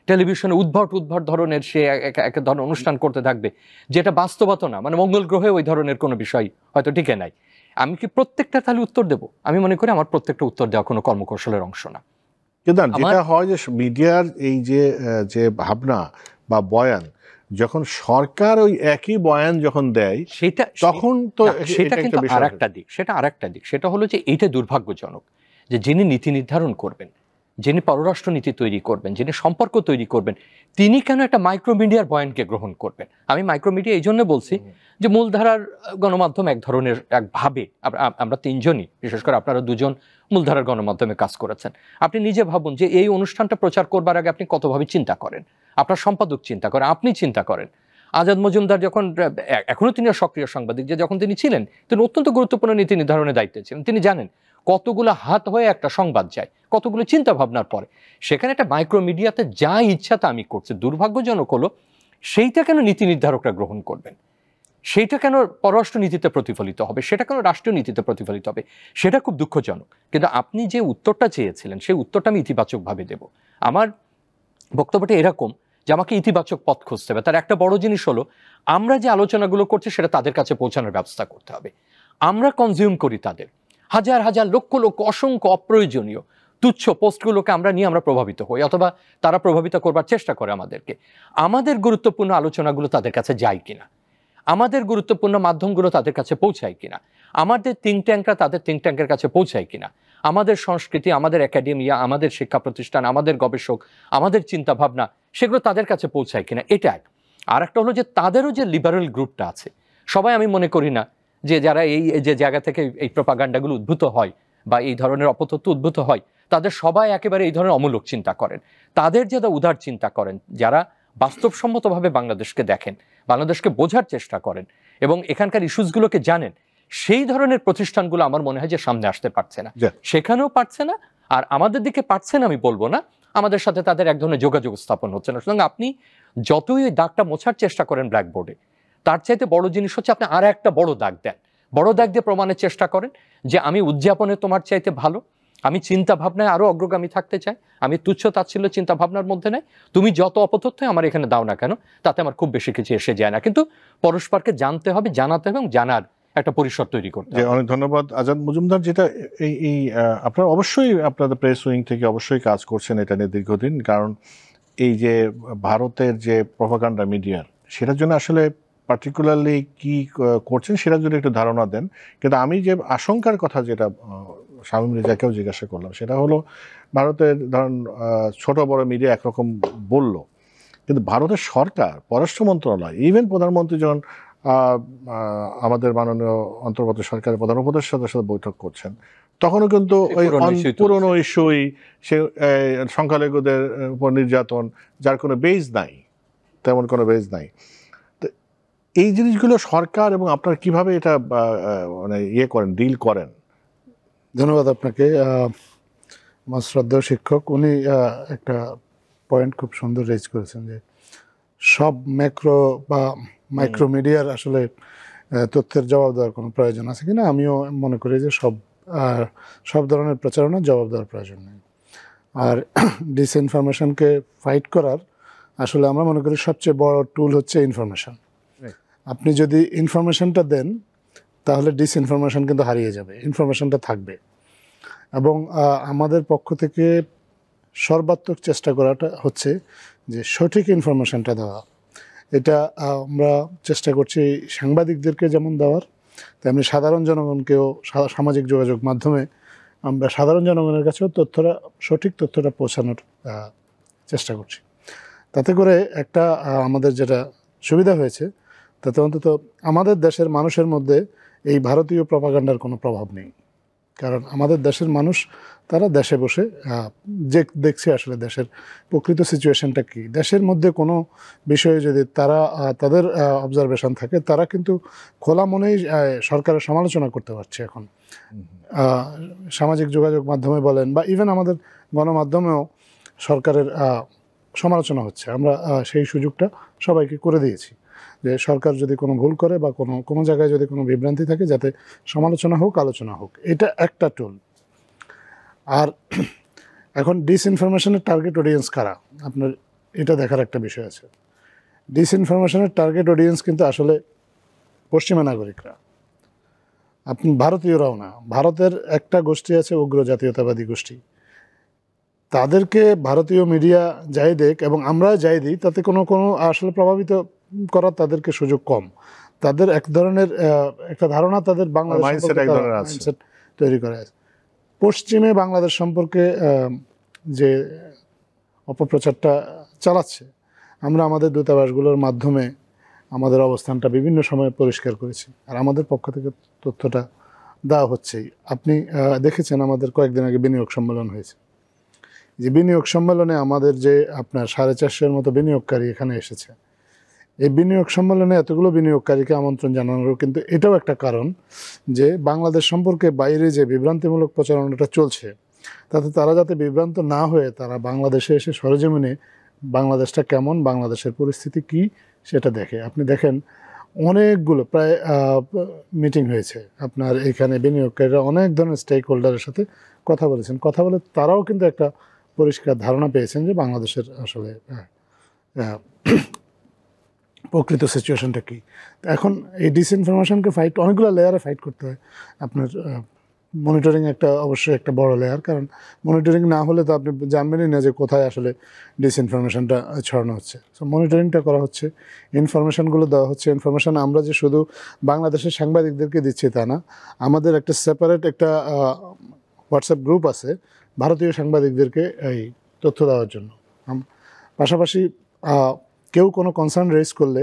টেলিভিশনে উদ্ভট ধরনের সে এক ধরনের অনুষ্ঠান করতে থাকবে, যেটা বাস্তবতা না, মানে মঙ্গল গ্রহে ওই ধরনের কোনো বিষয় হয়তো টিকে নাই। আমি কি প্রত্যেকটা তাহলে উত্তর দেব? আমি মনে করি আমার প্রত্যেকটা উত্তর দেওয়া কোনো কর্মকৌশলের অংশ না। কিন্তু যেটা হয় যে মিডিয়ার এই যে ভাবনা বা বয়ান, যখন সরকার ওই একই বয়ান যখন দেয় সেটা তখন তো সেটা কিন্তু আরেকটা দিক, সেটা হলো যে এইটা দুর্ভাগ্যজনক যে যিনি নীতি নির্ধারণ করবেন, যিনি পররাষ্ট্র নীতি তৈরি করবেন, যিনি সম্পর্ক তৈরি করবেন, তিনি কেন একটা মাইক্রোমিডিয়ার বয়ানকে গ্রহণ করবেন? আমি মাইক্রোমিডিয়া এই জন্য বলছি যে মূলধারার গণমাধ্যম এক ধরনের একভাবে, আমরা তিনজনই, বিশেষ করে আপনারা দুজন মূলধারার গণমাধ্যমে কাজ করেছেন, আপনি নিজে ভাবুন যে এই অনুষ্ঠানটা প্রচার করবার আগে আপনি কতভাবে চিন্তা করেন, আপনার সম্পাদক চিন্তা করেন, আপনি চিন্তা করেন। আজাদ মজুমদার যখন, এখনো তিনি সক্রিয় সাংবাদিক, যে যখন তিনি ছিলেন, তিনি অত্যন্ত গুরুত্বপূর্ণ নীতি নির্ধারণের দায়িত্বে ছিলেন। তিনি জানেন কতগুলো হাত হয়ে একটা সংবাদ যায়, কতগুলো চিন্তা ভাবনার পরে। সেখানে একটা মাইক্রোমিডিয়াতে যা ইচ্ছা তা আমি করছি। দুর্ভাগ্যজনক হলো সেইটা কেন নীতি নির্ধারকরা গ্রহণ করবেন, সেইটা কেন পররাষ্ট্র নীতিতে প্রতিফলিত হবে, সেটা কেন রাষ্ট্রীয় নীতিতে প্রতিফলিত হবে, সেটা খুব দুঃখজনক। কিন্তু আপনি যে উত্তরটা চেয়েছিলেন সেই উত্তরটা আমি ইতিবাচকভাবে দেব। আমার বক্তব্যটা এরকম যে আমাকে ইতিবাচক পথ খুঁজতে হবে। তার একটা বড় জিনিস হলো আমরা যে আলোচনাগুলো করছি সেটা তাদের কাছে পৌঁছানোর ব্যবস্থা করতে হবে। আমরা কনজিউম করি তাদের হাজার হাজার লক্ষ লক্ষ অসংখ্য অপ্রয়োজনীয় তুচ্ছ পোস্টগুলোকে আমরা নিয়ে আমরা প্রভাবিত হই, অথবা তারা প্রভাবিত করবার চেষ্টা করে আমাদেরকে। আমাদের গুরুত্বপূর্ণ আলোচনাগুলো তাদের কাছে যায় কিনা, আমাদের গুরুত্বপূর্ণ মাধ্যমগুলো তাদের কাছে পৌঁছায় কিনা, আমাদের থিঙ্ক ট্যাঙ্করা তাদের থিঙ্ক ট্যাঙ্কের কাছে পৌঁছায় কিনা, আমাদের সংস্কৃতি, আমাদের একাডেমিয়া, আমাদের শিক্ষা প্রতিষ্ঠান, আমাদের গবেষক, আমাদের চিন্তা ভাবনা, সেগুলো তাদের কাছে পৌঁছায় কিনা, এটা এক। আর একটা হলো যে তাদেরও যে লিবারেল গ্রুপটা আছে, সবাই আমি মনে করি না যে যারা এই যে জায়গা থেকে এই প্রপাগান্ডাগুলো উদ্ভূত হয় বা এই ধরনের অপতথ্য উদ্ভূত হয়, তাদের সবাই একেবারে এই ধরনের অমূলক চিন্তা করেন। তাদের যারা উদার চিন্তা করেন, যারা বাস্তবসম্মতভাবে বাংলাদেশকে দেখেন, বাংলাদেশকে বোঝার চেষ্টা করেন এবং এখানকার ইস্যুসগুলোকে জানেন, সেই ধরনের প্রতিষ্ঠানগুলো আমার মনে হয় যে সামনে আসতে পারছে না, সেখানেও পারছে না। আর আমাদের দিকে পারছে না আমি বলবো না, আমাদের সাথে তাদের এক ধরনের যোগাযোগ স্থাপন হচ্ছে না। সুতরাং আপনি যতই ওই দাগটা মোছার চেষ্টা করেন ব্ল্যাকবোর্ডে, তার চাইতে বড় জিনিস হচ্ছে আপনি আর একটা বড় দাগ দেন, বড় দাগ দিয়ে প্রমাণের চেষ্টা করেন যে আমি উদযাপনে তোমার চাইতে ভালো, আমি চিন্তা ভাবনায় আরো অগ্রগামী থাকতে চাই, আমি তুচ্ছ তাচ্ছিল্য চিন্তা ভাবনার মধ্যে নাই, তুমি যত অপতথ্য আমার এখানে দাও না কেন, তাতে আমার খুব বেশি কিছু এসে যায় না। কিন্তু পরস্পরকে জানতে হবে, জানাতে হবে এবং জানার একটা পরিসর তৈরি করতে হবে। অনেক ধন্যবাদ আজাদ মজুমদার। যেটা এই আপনারা অবশ্যই আপনাদের প্রেস উইং থেকে অবশ্যই কাজ করছেন এটা নিয়ে দীর্ঘদিন, কারণ এই যে ভারতের যে প্রপাগান্ডা মিডিয়ার, সেটার জন্য আসলে পার্টিকুলারলি কি করছেন সেটার জন্য একটু ধারণা দেন। কিন্তু আমি যে আশঙ্কার কথা যেটা শামীম রেজাকেও জিজ্ঞাসা করলাম, সেটা হলো ভারতের ধরেন ছোট বড় মিডিয়া একরকম বলল, কিন্তু ভারতের সরকার, পররাষ্ট্র মন্ত্রণালয়, ইভেন প্রধানমন্ত্রী যখন আমাদের মাননীয় অন্তর্বর্তী সরকারের প্রধান উপদেষ্টাদের সাথে বৈঠক করছেন, তখনও কিন্তু ওই পুরনো ইস্যুই, সে সংখ্যালঘুদের উপর নির্যাতন, যার কোনো বেজ নাই, তেমন কোনো বেজ নাই। তো এই জিনিসগুলো সরকার এবং আপনারা কিভাবে এটা মানে করেন, ডিল করেন? ধন্যবাদ আপনাকে। আমার শ্রদ্ধেয় শিক্ষক উনি একটা পয়েন্ট খুব সুন্দর রেজ করেছেন যে সব ম্যাক্রো বা মাইক্রো মিডিয়ার আসলে তথ্যের জবাব দেওয়ার কোনো প্রয়োজন আছে কিনা। আমিও মনে করি যে সব ধরনের প্রচারণার জবাব দেওয়ার প্রয়োজন নেই। আর ডিসইনফরমেশনকে ফাইট করার আসলে আমরা মনে করি সবচেয়ে বড় টুল হচ্ছে ইনফরমেশন। আপনি যদি ইনফরমেশনটা দেন তাহলে ডিসইনফরমেশন কিন্তু হারিয়ে যাবে, ইনফরমেশনটা থাকবে। এবং আমাদের পক্ষ থেকে সর্বাত্মক চেষ্টা করাটা হচ্ছে যে সঠিক ইনফরমেশনটা দেওয়া। এটা আমরা চেষ্টা করছি সাংবাদিকদেরকে যেমন দেওয়ার, তেমনি সাধারণ জনগণকেও সামাজিক যোগাযোগ মাধ্যমে আমরা সাধারণ জনগণের কাছেও সঠিক তথ্যটা পৌঁছানোর চেষ্টা করছি। তাতে করে একটা আমাদের যেটা সুবিধা হয়েছে, তাতে অন্তত আমাদের দেশের মানুষের মধ্যে এই ভারতীয় প্রপাগান্ডার কোনো প্রভাব নেই। কারণ আমাদের দেশের মানুষ তারা দেশে বসে যে দেখছে আসলে দেশের প্রকৃত সিচুয়েশনটা কি, দেশের মধ্যে কোনো বিষয়ে যদি তারা তাদের অবজারভেশন থাকে, তারা কিন্তু খোলা মনেই সরকারের সমালোচনা করতে পারছে এখন। সামাজিক যোগাযোগ মাধ্যমে বলেন বা ইভেন আমাদের গণমাধ্যমেও সরকারের সমালোচনা হচ্ছে। আমরা সেই সুযোগটা সবাইকে করে দিয়েছি যে সরকার যদি কোনো ভুল করে বা কোনো জায়গায় যদি কোনো বিভ্রান্তি থাকে, যাতে সমালোচনা হোক, আলোচনা হোক। এটা একটা টুল। আর এখন ডিসইনফরমেশনের টার্গেট অডিয়েন্স কারা, আপনার এটা দেখার একটা বিষয় আছে। ডিসইনফরমেশনের টার্গেট অডিয়েন্স কিন্তু আসলে পশ্চিমা নাগরিকরা, আপনি ভারতীয়রাও না। ভারতের একটা গোষ্ঠী আছে উগ্র জাতীয়তাবাদী গোষ্ঠী, তাদেরকে ভারতীয় মিডিয়া যাই দেখ এবং আমরা যাই দিই, তাতে কোনো আসলে প্রভাবিত করার তাদেরকে সুযোগ কম। তাদের এক ধরনের একটা ধারণা তাদের বাংলাদেশ মাইন্ডসেট তৈরি করা আছে। পশ্চিমে বাংলাদেশ সম্পর্কে যে অপপ্রচারটা চালাচ্ছে, আমরা আমাদের দূতাবাসগুলোর মাধ্যমে আমাদের অবস্থানটা বিভিন্ন সময়ে পরিষ্কার করেছি, আর আমাদের পক্ষ থেকে তথ্যটা দেওয়া হচ্ছেই। আপনি দেখেছেন আমাদের কয়েকদিন আগে বিনিয়োগ সম্মেলন হয়েছে। যে বিনিয়োগ সম্মেলনে আমাদের যে আপনার 450-এর মতো বিনিয়োগকারী এখানে এসেছে। এই বিনিয়োগ সম্মেলনে এতগুলো বিনিয়োগকারীকে আমন্ত্রণ জানানোর কিন্তু এটাও একটা কারণ যে বাংলাদেশ সম্পর্কে বাইরে যে বিভ্রান্তিমূলক প্রচারণাটা চলছে, তাতে তারা যাতে বিভ্রান্ত না হয়ে তারা বাংলাদেশে এসে সরেজমিনে বাংলাদেশটা কেমন, বাংলাদেশের পরিস্থিতি কি সেটা দেখে। আপনি দেখেন অনেকগুলো প্রায় মিটিং হয়েছে আপনার এখানে, বিনিয়োগকারীরা অনেক ধরনের স্টেক হোল্ডারের সাথে কথা বলেছেন। কথা বলে তারাও কিন্তু একটা পরিষ্কার ধারণা পেয়েছেন যে বাংলাদেশের আসলে প্রকৃত সিচুয়েশনটা কী। এখন এই ডিসইনফরমেশনকে ফাইট অনেকগুলো লেয়ারে ফাইট করতে হয়। আপনার মনিটরিং অবশ্যই একটা বড় লেয়ার, কারণ মনিটরিং না হলে তো আপনি জানবেনই না যে কোথায় আসলে ডিসইনফরমেশনটা ছড়ানো হচ্ছে। সো মনিটরিংটা করা হচ্ছে, ইনফরমেশনগুলো দেওয়া হচ্ছে। ইনফরমেশন আমরা যে শুধু বাংলাদেশের সাংবাদিকদেরকে দিচ্ছি তা না, আমাদের একটা সেপারেট একটা হোয়াটসঅ্যাপ গ্রুপ আছে ভারতীয় সাংবাদিকদেরকে এই তথ্য দেওয়ার জন্য। পাশাপাশি কেউ কোনো কনসার্ন রেজ করলে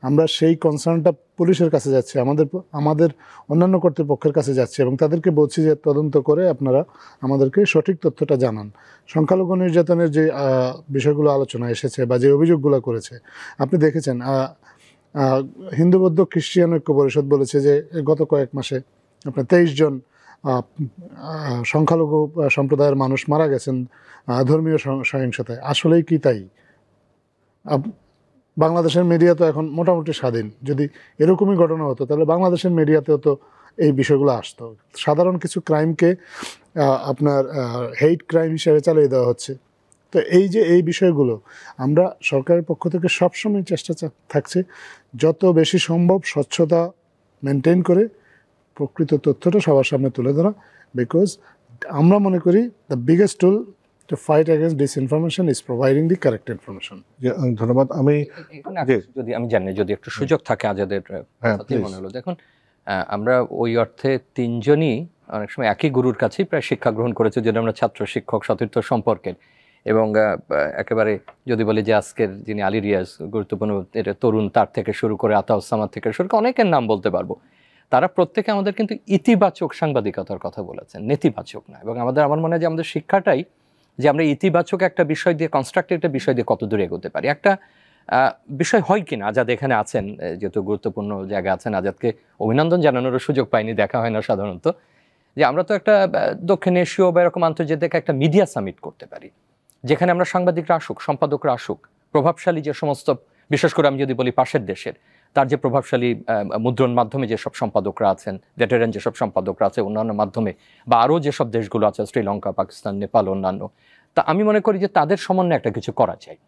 আমরা সেই কনসার্নটা পুলিশের কাছে যাচ্ছে, আমাদের অন্যান্য কর্তৃপক্ষের কাছে যাচ্ছে এবং তাদেরকে বলছি যে তদন্ত করে আপনারা আমাদেরকে সঠিক তথ্যটা জানান। সংখ্যালঘু নির্যাতনের যে বিষয়গুলো আলোচনা এসেছে বা যে অভিযোগগুলো করেছে, আপনি দেখেছেন হিন্দু বৌদ্ধ খ্রিস্টিয়ান ঐক্য পরিষদ বলেছে যে গত কয়েক মাসে আপনার 23 জন সংখ্যালঘু সম্প্রদায়ের মানুষ মারা গেছেন ধর্মীয় সহিংসতায়। আসলেই কি তাই? বাংলাদেশের মিডিয়া তো এখন মোটামুটি স্বাধীন। যদি এরকমই ঘটনা হতো তাহলে বাংলাদেশের মিডিয়াতেও তো এই বিষয়গুলো আসতো। সাধারণ কিছু ক্রাইমকে আপনার হেইট ক্রাইম হিসেবে চালিয়ে দেওয়া হচ্ছে। তো এই বিষয়গুলো আমরা সরকারের পক্ষ থেকে সবসময় চেষ্টা থাকছে যত বেশি সম্ভব স্বচ্ছতা মেনটেন করে প্রকৃত তথ্যটা সবার সামনে তুলে ধরা। বিকজ আমরা মনে করি the biggest tool to fight against disinformation is providing the correct information. ধন্যবাদ। আমি জানি যদি একটু সুযোগ থাকে আজাদের মনে হলো, দেখুন আমরা ওই অর্থে তিনজনই অনেক সময় একই গুরুর কাছেই প্রায় শিক্ষা গ্রহণ করেছে, যেটা আমরা ছাত্র শিক্ষক সতীর্থ সম্পর্কের। এবং একেবারে যদি বলি যে আজকের যিনি আলী রিয়াজ গুরুত্বপূর্ণ তরুণ, তার থেকে শুরু করে আতাউসামাদ থেকে শুরু করে অনেকের নাম বলতে পারবো, তারা প্রত্যেকে আমাদের কিন্তু ইতিবাচক সাংবাদিকতার কথা বলেছেন, নেতিবাচক না। এবং আমার মনে হয় যে আমাদের শিক্ষাটাই যে আমরা ইতিবাচক একটা বিষয় দিয়ে, কনস্ট্রাক্টিভ একটা বিষয় দিয়ে কত দূরে এগোতে পারি। একটা বিষয় হয় কিনা, আজাদ এখানে আছেন, যেহেতু গুরুত্বপূর্ণ জায়গা আছেন, আজাদকে অভিনন্দন জানানোরও সুযোগ পাইনি, দেখা হয় না সাধারণত, যে আমরা তো একটা দক্ষিণ এশীয় বা এরকম আন্তর্জাতিক একটা মিডিয়া সামিট করতে পারি, যেখানে আমরা সাংবাদিকরা আসুক, সম্পাদকরা আসুক, প্রভাবশালী যে সমস্ত, বিশেষ করে আমি যদি বলি পাশের দেশের, তার যে প্রভাবশালী মুদ্রণ মাধ্যমে যেসব সম্পাদকরা আছেন, ভেটেরান যেসব সম্পাদকরা আছে, অন্যান্য মাধ্যমে বা আরও যেসব দেশগুলো আছে, শ্রীলঙ্কা, পাকিস্তান, নেপাল, অন্যান্য, তা আমি মনে করি যে তাদের সমন্বয়ে একটা কিছু করা যায়।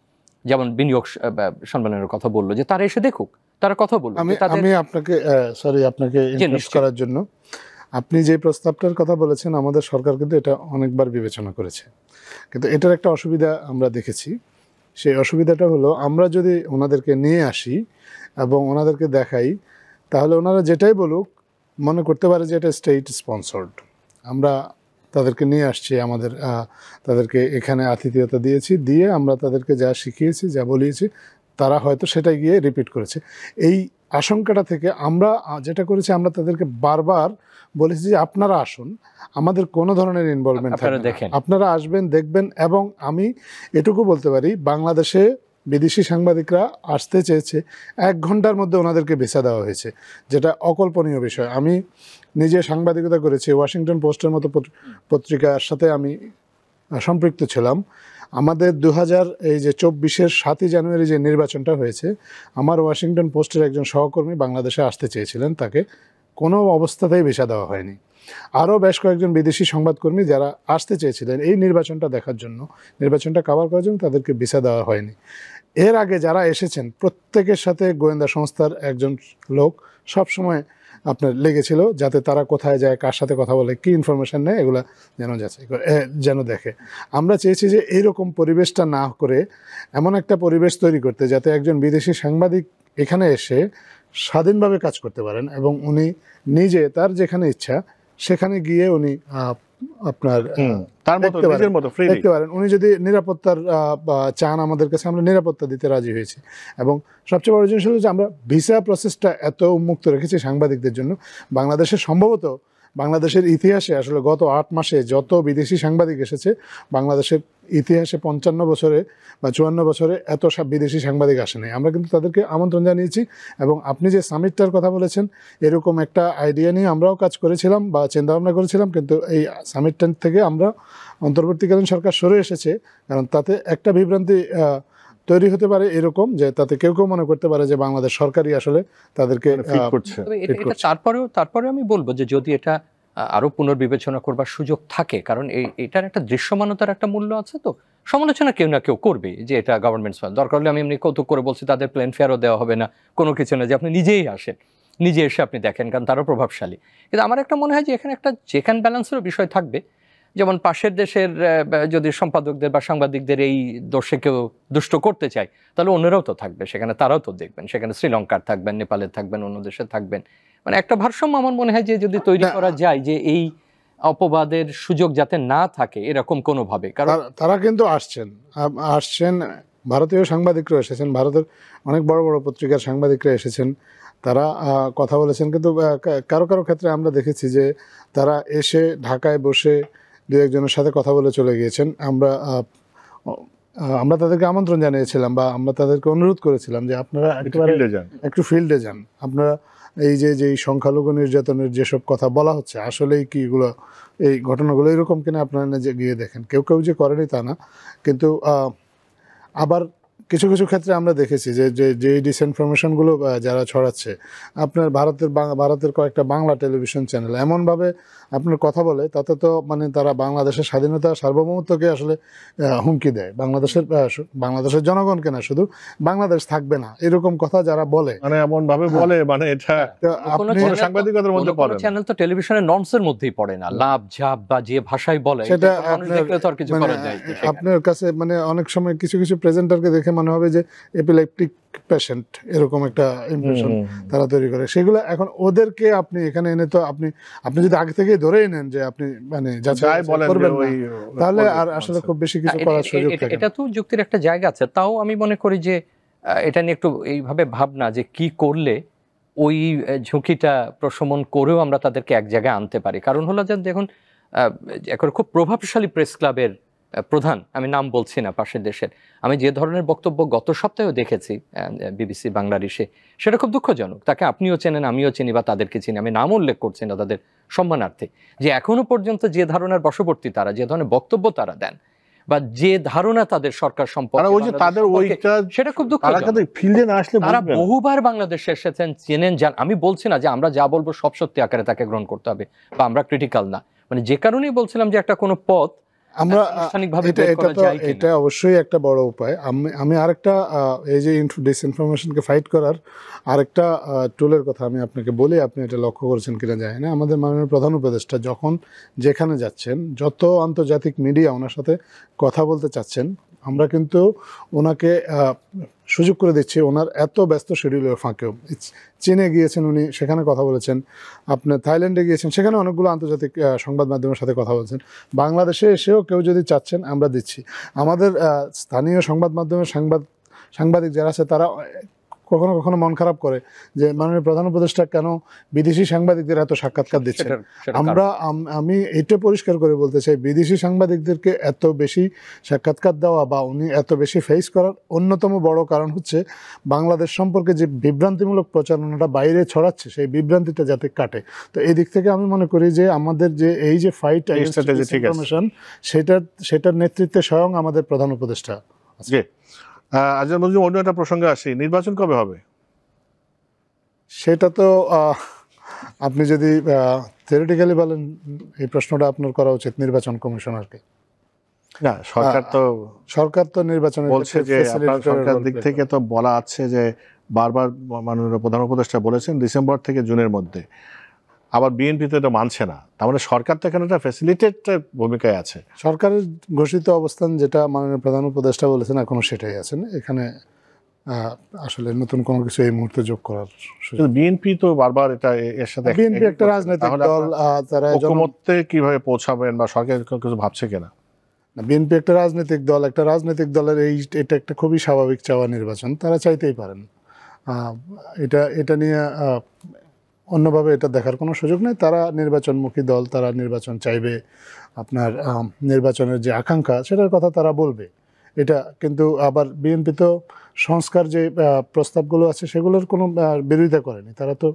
যেমন বিনিয়োগ সম্মেলনের কথা বললো, যে তারা এসে দেখুক, তারা কথা বলুক। আমি আপনাকে ইন্টারাপ্ট করার জন্য, আপনি যে প্রস্তাবটার কথা বলেছেন, আমাদের সরকার কিন্তু এটা অনেকবার বিবেচনা করেছে, কিন্তু এটার একটা অসুবিধা আমরা দেখেছি। সেই অসুবিধাটা হলো, আমরা যদি ওনাদেরকে নিয়ে আসি এবং ওনাদেরকে দেখাই, তাহলে ওনারা যেটাই বলুক মনে করতে পারে যে এটা স্টেট স্পন্সর্ড। আমরা তাদেরকে নিয়ে আসছি, তাদেরকে এখানে আতিথেয়তা দিয়েছি, দিয়ে আমরা তাদেরকে যা শিখিয়েছি, যা বলিয়েছি, তারা হয়তো সেটাই গিয়ে রিপিট করেছে। এই আশঙ্কাটা থেকে আমরা যেটা করেছি, আমরা তাদেরকে বারবার বলেছি যে আপনারা আসুন, আমাদের কোনো ধরনের ইনভলভমেন্ট থাকবে না, আপনারা আসবেন, দেখবেন। এবং আমি এটুকু বলতে পারি, বাংলাদেশে বিদেশি সাংবাদিকরা আসতে চেয়েছে, 1 ঘন্টার মধ্যে ওনাদেরকে ভিসা দেওয়া হয়েছে, যেটা অকল্পনীয় বিষয়। আমি নিজে সাংবাদিকতা করেছি, ওয়াশিংটন পোস্টের মতো পত্রিকার সাথে আমি সম্পৃক্ত ছিলাম। আমাদের 2024-এর 7ই জানুয়ারি যে নির্বাচনটা হয়েছে, আমার ওয়াশিংটন পোস্টের একজন সহকর্মী বাংলাদেশে আসতে চেয়েছিলেন, তাকে কোনো অবস্থাতেই ভিসা দেওয়া হয়নি। আরও বেশ কয়েকজন বিদেশি সংবাদকর্মী যারা আসতে চেয়েছিলেন এই নির্বাচনটা দেখার জন্য, নির্বাচনটা কভার করার জন্য, তাদেরকে ভিসা দেওয়া হয়নি। এর আগে যারা এসেছেন প্রত্যেকের সাথে গোয়েন্দা সংস্থার একজন লোক সবসময় আপনার লেগেছিল, যাতে তারা কোথায় যায়, কার সাথে কথা বলে, কী ইনফরমেশান নেয়, এগুলো যেন দেখে। আমরা চেয়েছি যে এইরকম পরিবেশটা না করে এমন একটা পরিবেশ তৈরি করতে, যাতে একজন বিদেশি সাংবাদিক এখানে এসে স্বাধীনভাবে কাজ করতে পারেন এবং উনি নিজে তার যেখানে ইচ্ছা সেখানে গিয়ে উনি আপনার দেখতে পারেন। উনি যদি নিরাপত্তার চান আমাদের কাছে, আমরা নিরাপত্তা দিতে রাজি হয়েছি। এবং সবচেয়ে বড় জিনিস হলো যে আমরা ভিসা প্রসেসটা এত উন্মুক্ত রেখেছি সাংবাদিকদের জন্য। বাংলাদেশের ইতিহাসে আসলে গত 8 মাসে যত বিদেশি সাংবাদিক এসেছে, বাংলাদেশের ইতিহাসে 55 বছরে বা 54 বছরে এত বিদেশি সাংবাদিক আসেনি। আমরা কিন্তু তাদেরকে আমন্ত্রণ জানিয়েছি। এবং আপনি যে সামিটটার কথা বলেছেন, এরকম একটা আইডিয়া নিয়ে আমরাও কাজ করেছিলাম বা চিন্তাভাবনা করেছিলাম, কিন্তু এই সামিটটা থেকে আমরা অন্তর্বর্তীকালীন সরকার সরে এসেছে। কারণ তাতে একটা বিভ্রান্তি তৈরি হতে পারে এরকম, যে তাতে কেউ কেউ মনে করতে পারে যে বাংলাদেশ সরকারই আসলে তাদেরকে তারপরে আমি বলবো যে যদি এটা আরো পুনর্বিবেচনা করবার সুযোগ থাকে, কারণ এটার একটা দৃশ্যমানতার একটা মূল্য আছে। তো সমালোচনা কেউ না কেউ করবে যে এটা গভর্নমেন্ট, দরকার হলে আমি এমনি কৌতুক করে বলছি তাদের প্লেন ফেয়ারও দেওয়া হবে না, কোনো কিছু না, যে আপনি নিজেই আসেন, নিজে এসে আপনি দেখেন, কারণ তারও প্রভাবশালী। কিন্তু আমার একটা মনে হয় যে এখানে একটা চেক অ্যান্ড ব্যালেন্সেরও বিষয় থাকবে। যেমন পাশের দেশের যদি সম্পাদকদের বা সাংবাদিকদের এই দোষে কেউ দুষ্ট করতে চায়, তাহলে অন্যরাও তো থাকবে সেখানে, তারাও তো দেখবেন, সেখানে শ্রীলঙ্কার থাকবেন, নেপালের থাকবেন, অন্য দেশে থাকবেন। মানে একটা ভারসাম্য আমার মনে হয় যে যদি তৈরি করা যায়, যে এই অপবাদের সুযোগ যাতে না থাকে এরকম কোনোভাবে। কারণ তারা কিন্তু আসছেন ভারতীয় সাংবাদিকরা এসেছেন, ভারতের অনেক বড় বড় পত্রিকার সাংবাদিকরা এসেছেন, তারা কথা বলেছেন। কিন্তু কারো কারো ক্ষেত্রে আমরা দেখেছি যে তারা এসে ঢাকায় বসে 2-1 জনের সাথে কথা বলে চলে গিয়েছেন। আমরা তাদেরকে আমন্ত্রণ জানিয়েছিলাম বা আমরা তাদেরকে অনুরোধ করেছিলাম যে আপনারা একটু ফিল্ডে যান, আপনারা এই যে সংখ্যালঘু নির্যাতনের যেসব কথা বলা হচ্ছে, আসলেই কি এগুলো, এই ঘটনাগুলো এরকম কিনা আপনারা গিয়ে দেখেন। কেউ কেউ যে করেনি তা না, কিন্তু আবার কিছু কিছু ক্ষেত্রে আমরা দেখেছি যে ডিসইনফরমেশনগুলো যারা ছড়াচ্ছে, আপনার ভারতের কয়েকটা বাংলা টেলিভিশন চ্যানেল এমনভাবে আপনার কথা বলে, তাতে তো মানে তারা বাংলাদেশের স্বাধীনতা সার্বভৌমত্বকে আসলে হুমকি দেয়। বাংলাদেশের জনগণকে না, শুধু বাংলাদেশ থাকবে না এরকম কথা যারা বলে, মানে এমন ভাবে বলে, মানে এটা সাংবাদিকতার মধ্যে পড়ে না। চ্যানেল তো টেলিভিশনের নর্মসের মধ্যেই পড়ে না, লাভ ঝাপ বা যে ভাষায় বলে, সেটা আপনার কাছে মানে অনেক সময় কিছু কিছু প্রেজেন্টারকে দেখে মনে হবে যে এপিলেপটিক পেশেন্ট, এরকম একটা ইমপ্রেশন তারা তৈরি করে। সেগুলো এখন ওদেরকে আপনি এখানে এনে, তো আপনি যদি আগে থেকেই ধরেই নেন যে আপনি মানে করবেন না, তাহলে আর আসলে খুব বেশি কিছু করার সুযোগ থাকে না। এটা তো যুক্তির একটা জায়গা আছে। তাও আমি মনে করি যে এটা নিয়ে একটু এইভাবে ভাবনা, যে কি করলে ওই ঝুঁকিটা প্রশমন করেও আমরা তাদেরকে এক জায়গায় আনতে পারি। কারণ হলো যে দেখুন, এখন খুব প্রভাবশালী প্রেস ক্লাবের প্রধান, আমি নাম বলছি না পাশের দেশের, আমি যে ধরনের বক্তব্য গত সপ্তাহেও দেখেছি বিবিসি বাংলার ইসে, সেটা খুব দুঃখজনক। তাকে আপনিও চেনেন, আমিও চিনি, বা তাদেরকে চিনি, আমি নাম উল্লেখ করছি না তাদের সম্মানার্থে, যে এখনো পর্যন্ত যে ধারণার বশবর্তী তারা, যে ধরনের বক্তব্য তারা দেন, বা যে ধারণা তাদের সরকার সম্পর্কে, সেটা খুব দুঃখজনক। তারা বহুবার বাংলাদেশে এসেছেন, চেনেন, জান। আমি বলছি না যে আমরা যা বলবো সব সত্যি আকারে তাকে গ্রহণ করতে হবে বা আমরা ক্রিটিক্যাল না, মানে যে কারণেই বলছিলাম যে একটা কোনো পথ আমরা এটা অবশ্যই একটা বড় উপায়। আমি আরেকটা এই যে ডিসইনফরমেশনকে ফাইট করার আরেকটা টুলের কথা আমি আপনাকে বলি, আপনি এটা লক্ষ্য করেছেন কিনা জানি না। আমাদের মাননীয় প্রধান উপদেষ্টা যখন যেখানে যাচ্ছেন, যত আন্তর্জাতিক মিডিয়া ওনার সাথে কথা বলতে চাচ্ছেন, আমরা কিন্তু ওনাকে সুযোগ করে দিচ্ছি। ওনার এত ব্যস্ত শিডিউলের ফাঁকেও চীনে গিয়েছেন উনি, সেখানে কথা বলেছেন, আপনার থাইল্যান্ডে গিয়েছেন, সেখানে অনেকগুলো আন্তর্জাতিক সংবাদ মাধ্যমের সাথে কথা বলছেন। বাংলাদেশে এসেও কেউ যদি চাচ্ছেন আমরা দিচ্ছি। আমাদের স্থানীয় সংবাদ মাধ্যমের সাংবাদিক যারা আছে তারা কখনো কখনো মন খারাপ করে যে মাননীয় প্রধান উপদেষ্টা কেন বিদেশি সাংবাদিকদের এত সাক্ষাৎকার দিচ্ছেন। আমি এটা পরিষ্কার করে বলতে চাই, বিদেশি সাংবাদিকদেরকে এত বেশি সাক্ষাৎকার দেওয়া বা উনি এত বেশি ফেস করার অন্যতম বড় কারণ হচ্ছে বাংলাদেশ সম্পর্কে যে বিভ্রান্তিমূলক প্রচারণাটা বাইরে ছড়াচ্ছে সেই বিভ্রান্তিটা যাতে কাটে। তো এই দিক থেকে আমি মনে করি যে আমাদের যে এই যে ফাইট ইনফরমেশন সেটার নেতৃত্বে স্বয়ং আমাদের প্রধান উপদেষ্টা। আজহার মজুমদার, অন্য একটা প্রসঙ্গে আসি, নির্বাচন কবে হবে? সেটা তো আপনি যদি থিওরিটিক্যালি বলেন এই প্রশ্নটা আপনার করা উচিত নির্বাচন কমিশনারকে। না, সরকার তো নির্বাচন বলছে যে সরকার দিক থেকে তো বলা আছে যে বারবার মাননীয় প্রধান উপদেষ্টা বলেছেন ডিসেম্বর থেকে জুনের মধ্যে, আবার বিএনপি তো এটা মানছে না। তার মানে সরকার তো এখানে একটা ফ্যাসিলিটেটের ভূমিকায় আছে। সরকারের ঘোষিত অবস্থান যেটা মাননীয় প্রধান উপদেষ্টা বলেছেন এখনো সেটাই আছেন, এখানে আসলে নতুন কোনো কিছু এই মুহূর্তে যোগ করার। বিএনপি তো বারবার এটা এর সাথে, বিএনপি একটা রাজনৈতিক দল, তারা ঐকমত্যে কিভাবে পৌঁছাবেন বা সরকার কিছু ভাবছে কিনা? বিএনপি একটা রাজনৈতিক দল, একটা রাজনৈতিক দলের এটা একটা খুবই স্বাভাবিক চাওয়া নির্বাচন, তারা চাইতেই পারেন। এটা নিয়ে অন্যভাবে এটা দেখার কোনো সুযোগ নেই। তারা নির্বাচনমুখী দল, তারা নির্বাচন চাইবে, আপনার নির্বাচনের যে আকাঙ্ক্ষা সেটার কথা তারা বলবে এটা। কিন্তু আবার বিএনপি তো সংস্কার যে প্রস্তাবগুলো আছে সেগুলোর কোনো বিরোধিতা করেনি, তারা তো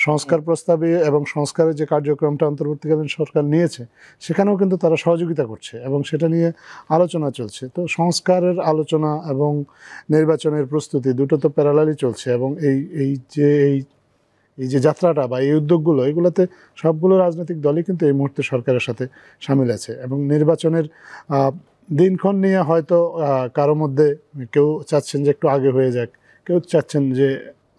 সংস্কার প্রস্তাবে এবং সংস্কারের যে কার্যক্রমটা অন্তর্বর্তীকালীন সরকার নিয়েছে সেখানেও কিন্তু তারা সহযোগিতা করছে এবং সেটা নিয়ে আলোচনা চলছে। তো সংস্কারের আলোচনা এবং নির্বাচনের প্রস্তুতি দুটো তো প্যারালালি চলছে এবং এই যে যাত্রাটা বা এই উদ্যোগগুলো, এগুলোতে সবগুলো রাজনৈতিক দলই কিন্তু এই মুহূর্তে সরকারের সাথে সামিল আছে। এবং নির্বাচনের দিনক্ষণ নিয়ে হয়তো কারো মধ্যে কেউ চাচ্ছেন যে একটু আগে হয়ে যাক, কেউ চাচ্ছেন যে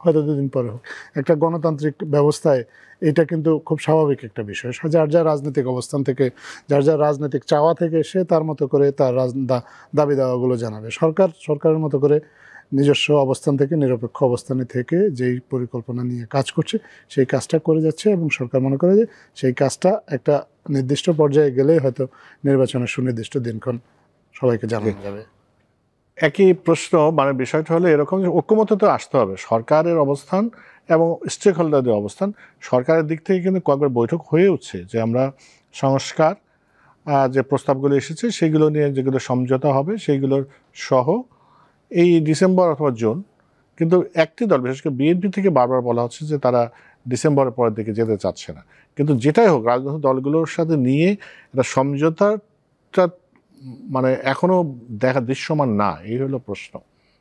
হয়তো দুদিন পরে হোক। একটা গণতান্ত্রিক ব্যবস্থায় এটা কিন্তু খুব স্বাভাবিক একটা বিষয়। যার যার রাজনৈতিক অবস্থান থেকে, যার যার রাজনৈতিক চাওয়া থেকে সে তার মতো করে তার দাবি দাওয়াগুলো জানাবে। সরকারের মতো করে নিজস্ব অবস্থান থেকে, নিরপেক্ষ অবস্থানে থেকে যেই পরিকল্পনা নিয়ে কাজ করছে সেই কাজটা করে যাচ্ছে এবং সরকার মনে করে যে সেই কাজটা একটা নির্দিষ্ট পর্যায়ে গেলেই হয়তো নির্বাচনের সুনির্দিষ্ট দিনক্ষণ সবাইকে জানানো যাবে। একই প্রশ্ন, মানে বিষয়টা হলো এরকম যে ঐক্যমত্যে তো আসতে হবে। সরকারের অবস্থান এবং স্টেক হোল্ডারদের অবস্থান, সরকারের দিক থেকে কিন্তু কয়েকবার বৈঠক হয়ে উঠছে যে আমরা সংস্কার যে প্রস্তাবগুলো এসেছে সেগুলো নিয়ে যেগুলো সমঝোতা হবে সেইগুলোর সহ এই ডিসেম্বর অথবা জুন। কিন্তু একটি দল, বিশেষ করে বিএনপি থেকে বারবার বলা হচ্ছে যে তারা ডিসেম্বরের পরের দিকে যেতে চাচ্ছে না। কিন্তু যেটাই হোক রাজনৈতিক দলগুলোর সাথে নিয়ে একটা সমঝোতাটা মানে এখনো দেখা দৃশ্যমান না, এই হলো প্রশ্ন।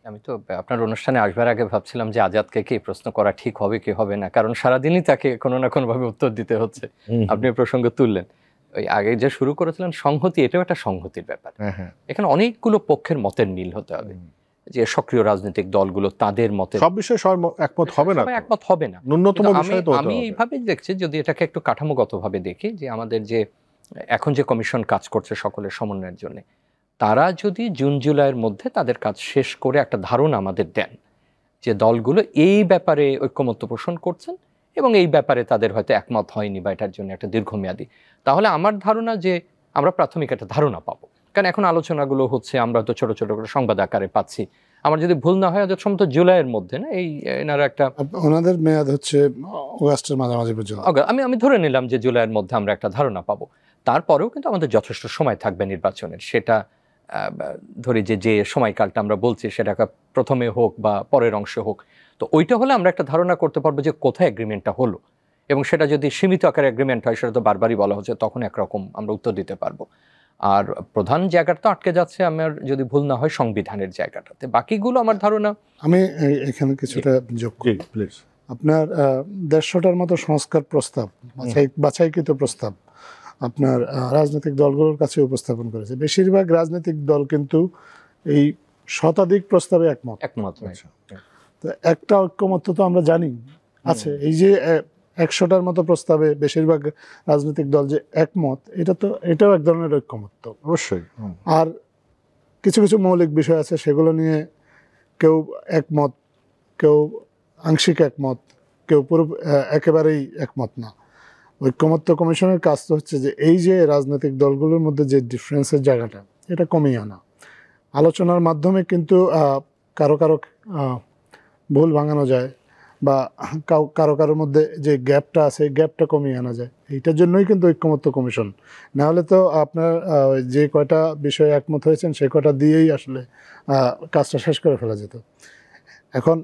আমি তো আপনার অনুষ্ঠানে আসবার আগে ভাবছিলাম যে আজাদকে কি প্রশ্ন করা ঠিক হবে কি হবে না, কারণ সারাদিনই তাকে কোনো না কোনোভাবে উত্তর দিতে হচ্ছে। আপনি প্রসঙ্গ তুললেন, ওই আগে যে শুরু করেছিলেন সংহতি, এটাও একটা সংহতির ব্যাপার। এখানে অনেকগুলো পক্ষের মতের মিল হতে হবে, যে সক্রিয় রাজনৈতিক দলগুলো তাদের মতে সব বিষয়ে সবাই একমত হবে না, একমত হবে না ন্যূনতম বিষয় তো। আমি এইভাবে দেখছি, যদি এটাকে একটু কাঠামোগতভাবে দেখি, যে আমাদের যে এখন যে কমিশন কাজ করছে সকলের সমন্বয়ের জন্য, তারা যদি জুন জুলাইয়ের মধ্যে তাদের কাজ শেষ করে একটা ধারণা আমাদের দেন যে দলগুলো এই ব্যাপারে ঐক্যমত্য পোষণ করছেন এবং এই ব্যাপারে তাদের হয়তো একমত হয়নি বা এটার জন্য একটা দীর্ঘমেয়াদী, তাহলে আমার ধারণা যে আমরা প্রাথমিক একটা ধারণা পাবো। কারণ এখন আলোচনাগুলো হচ্ছে, আমরা হয়তো ছোট ছোট করে সংবাদ আকারে পাচ্ছি। আমার যদি ভুল না হয় সম্ভবত জুলাইয়ের মধ্যে না, এই এনারা একটা, ওনাদের মেয়াদ হচ্ছে অগাস্টের মাঝামাঝি পর্যন্ত। আমি ধরে নিলাম যে জুলাইয়ের মধ্যে আমরা একটা ধারণা পাবো। তারপরেও কিন্তু আমাদের যথেষ্ট সময় থাকবে নির্বাচনের। সেটা ধরি যে সময়কালটা আমরা বলছি সেটা প্রথমে হোক বা পরের অংশে হোক, তো ওইটা হলে আমরা একটা ধারণা করতে পারবো যে কোথায় এগ্রিমেন্টটা হলো। এবং সেটা যদি সীমিত আকারে এগ্রিমেন্ট হয়, সেটা তো বারবারই বলা হচ্ছে, তখন একরকম আমরা উত্তর দিতে পারবো। আর প্রধান জায়গাটা তো আটকে যাচ্ছে আমার যদি ভুল না হয় সংবিধানের জায়গাটাতে, বাকিগুলো আমার ধারণা। আমি এখানে কিছুটা যোগ করি প্লিজ। আপনার 150টার মতো সংস্কার প্রস্তাব, বাছাইকৃত প্রস্তাব আপনার রাজনৈতিক দলগুলোর কাছে উপস্থাপন করেছে। বেশিরভাগ রাজনৈতিক দল কিন্তু এই শতাধিক প্রস্তাবে একমত। তো একটা ঐক্যমত্য তো আমরা জানি আছে, এই যে 100টার মতো প্রস্তাবে বেশিরভাগ রাজনৈতিক দল যে একমত, এটাও এক ধরনের ঐক্যমত্য অবশ্যই। আর কিছু কিছু মৌলিক বিষয় আছে সেগুলো নিয়ে কেউ একমত, কেউ আংশিক একমত, কেউ পুরো একেবারেই একমত না। ঐক্যমত্য কমিশনের কাজ তো হচ্ছে যে এই যে রাজনৈতিক দলগুলোর মধ্যে যে ডিফারেন্সের জায়গাটা, এটা কমিয়ে আনা। আলোচনার মাধ্যমে কিন্তু কারো ভুল ভাঙানো যায় বা কারো কারোর মধ্যে যে গ্যাপটা আছে গ্যাপটা কমিয়ে আনা যায়। এইটার জন্যই কিন্তু ঐক্যমত্য কমিশন। না হলে তো আপনার যে কয়টা বিষয়ে একমত হয়েছেন সেই কয়টা দিয়েই আসলে কাজটা শেষ করে ফেলা যেত। এখন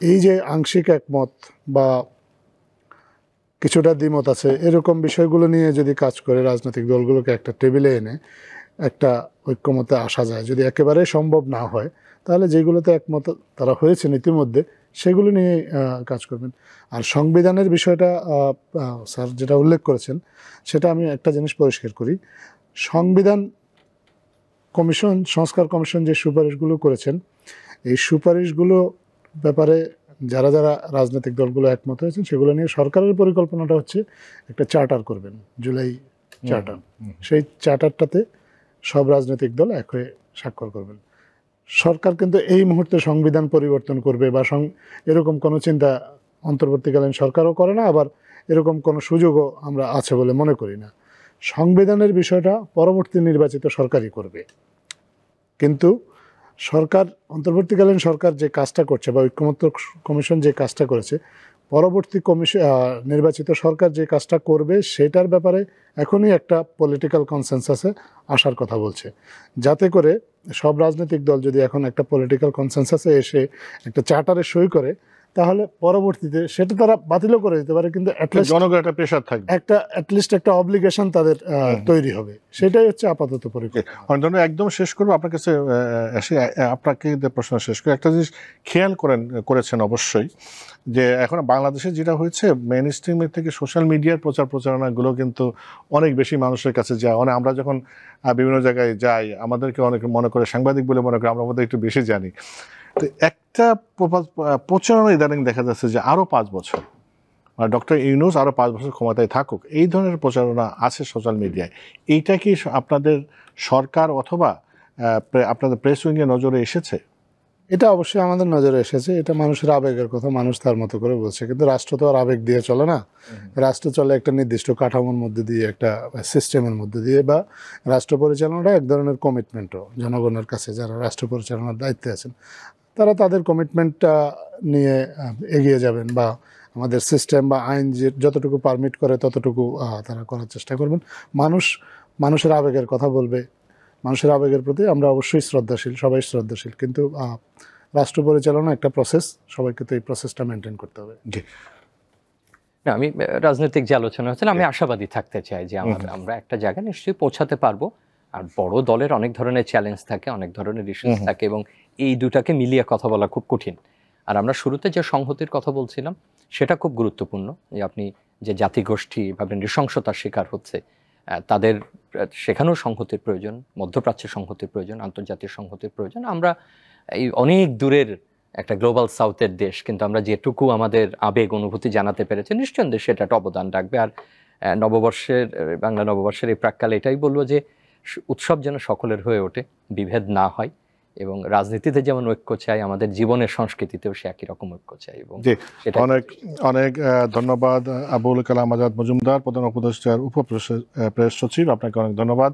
এই যে আংশিক একমত বা কিছুটা দ্বিমত আছে এরকম বিষয়গুলো নিয়ে যদি কাজ করে রাজনৈতিক দলগুলোকে একটা টেবিলে এনে একটা ঐক্যমতে আসা যায়, যদি একেবারে সম্ভব না হয় তাহলে যেগুলোতে একমত তারা হয়েছেন ইতিমধ্যে সেগুলো নিয়ে কাজ করবেন। আর সংবিধানের বিষয়টা স্যার যেটা উল্লেখ করেছেন সেটা আমি একটা জিনিস পরিষ্কার করি, সংবিধান কমিশন, সংস্কার কমিশন যে সুপারিশগুলো করেছেন এই সুপারিশগুলো ব্যাপারে যারা যারা রাজনৈতিক দলগুলো একমত হয়েছেন সেগুলো নিয়ে সরকারের পরিকল্পনাটা হচ্ছে একটা চার্টার করবেন, জুলাই চার্টার। সেই চার্টারটাতে সব রাজনৈতিক দল এক হয়ে স্বাক্ষর করবেন। সরকার কিন্তু এই মুহূর্তে সংবিধান পরিবর্তন করবে বা এরকম কোনো চিন্তা অন্তর্বর্তীকালীন সরকারও করে না, আবার এরকম কোনো সুযোগও আমরা আছে বলে মনে করি না। সংবিধানের বিষয়টা পরবর্তী নির্বাচিত সরকারই করবে। কিন্তু সরকার, অন্তর্বর্তীকালীন সরকার যে কাজটা করছে বা ঐক্যমত্য কমিশন যে কাজটা করেছে, পরবর্তী নির্বাচিত সরকার যে কাজটা করবে সেটার ব্যাপারে এখনই একটা পলিটিক্যাল কনসেনসাসে আসার কথা বলছে, যাতে করে সব রাজনৈতিক দল যদি এখন একটা পলিটিক্যাল কনসেনসাসে এসে একটা চার্টারে সই করে তাহলে পরবর্তীতে সেটা তারা বাতিলও করে দিতে পারে, কিন্তু জনগণের একটা প্রেশার থাকবে, অ্যাটলিস্ট একটা অব্লিগেশন তাদের তৈরি হবে। সেটাই হচ্ছে আপাতত পরিকল্পনা। একদম শেষ করবো আপনার কাছে এসে, আপনাকে প্রশ্ন শেষ করে একটা জিনিস খেয়াল করেছেন অবশ্যই, যে এখন বাংলাদেশে যেটা হয়েছে মেইন স্ট্রিমের থেকে সোশ্যাল মিডিয়ার প্রচারণাগুলো কিন্তু অনেক বেশি মানুষের কাছে যায়। আমরা যখন বিভিন্ন জায়গায় যাই আমাদেরকে অনেকে মনে করে সাংবাদিক বলে মনে করে, আমরা আমাদের একটু বেশি জানি। তো একটা প্রচারণা ইদানিং দেখা যাচ্ছে যে আরও 5 বছর, মানে ডক্টর ইউনূস আরও 5 বছর ক্ষমতায় থাকুক, এই ধরনের প্রচারণা আছে সোশ্যাল মিডিয়ায়। এইটা কি আপনাদের সরকার অথবা আপনাদের প্রেস উইংয়ের নজরে এসেছে? এটা অবশ্যই আমাদের নজরে এসেছে। এটা মানুষের আবেগের কথা, মানুষ তার মতো করে বলছে, কিন্তু রাষ্ট্র তো আর আবেগ দিয়ে চলে না। রাষ্ট্র চলে একটা নির্দিষ্ট কাঠামোর মধ্যে দিয়ে, একটা সিস্টেমের মধ্যে দিয়ে, বা রাষ্ট্র পরিচালনাটা এক ধরনের কমিটমেন্টও জনগণের কাছে। যারা রাষ্ট্র পরিচালনার দায়িত্বে আছেন তারা তাদের কমিটমেন্টটা নিয়ে এগিয়ে যাবেন, বা আমাদের সিস্টেম বা আইন যে যতটুকু পারমিট করে ততটুকু তারা করার চেষ্টা করবেন। মানুষের আবেগের কথা বলবে, মানুষের আবেগের প্রতি আমরা অবশ্যই শ্রদ্ধাশীল, সবাই শ্রদ্ধাশীল, কিন্তু রাষ্ট্র পরিচালনা একটা প্রসেস, সবাইকে তো এই প্রসেসটা মেনটেন করতে হবে। না, আমি রাজনৈতিক যে আলোচনা হচ্ছিল আমি আশাবাদী থাকতে চাই যে আমরা একটা জায়গায় নিশ্চয়ই পৌঁছাতে পারবো। আর বড় দলের অনেক ধরনের চ্যালেঞ্জ থাকে, অনেক ধরনের ইস্যুস থাকে, এবং এই দুটাকে মিলিয়ে কথা বলা খুব কঠিন। আর আমরা শুরুতে যে সংহতির কথা বলছিলাম সেটা খুব গুরুত্বপূর্ণ, যে আপনি যে জাতিগোষ্ঠী ভাবে নৃশংসতার শিকার হচ্ছে তাদের সেখানেও সংহতির প্রয়োজন, মধ্যপ্রাচ্যের সংহতির প্রয়োজন, আন্তর্জাতিক সংহতির প্রয়োজন। আমরা এই অনেক দূরের একটা গ্লোবাল সাউথের দেশ, কিন্তু আমরা যেটুকু আমাদের আবেগ অনুভূতি জানাতে পেরেছি নিশ্চয়ই সেটা একটা অবদান রাখবে। আর বাংলা নববর্ষের এই প্রাক্কালে এটাই বলবো যে উৎসব যেন সকলের হয়ে ওঠে, বিভেদ না হয়, এবং রাজনীতিতে যেমন ঐক্য চাই আমাদের জীবনের সংস্কৃতিতেও সে একই রকম ঐক্য চাই। এবং অনেক অনেক ধন্যবাদ আবুল কালাম আজাদ মজুমদার, প্রধান উপদেষ্টার প্রেস সচিব, আপনাকে অনেক ধন্যবাদ।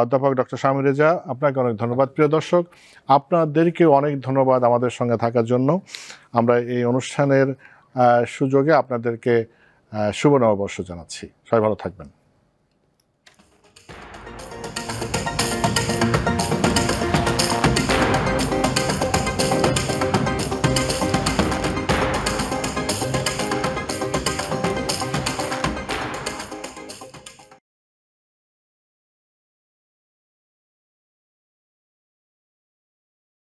অধ্যাপক ডক্টর শামীম রেজা, আপনাকে অনেক ধন্যবাদ। প্রিয় দর্শক, আপনাদেরকে অনেক ধন্যবাদ আমাদের সঙ্গে থাকার জন্য। আমরা এই অনুষ্ঠানের সুযোগে আপনাদেরকে শুভ নববর্ষ জানাচ্ছি। সবাই ভালো থাকবেন।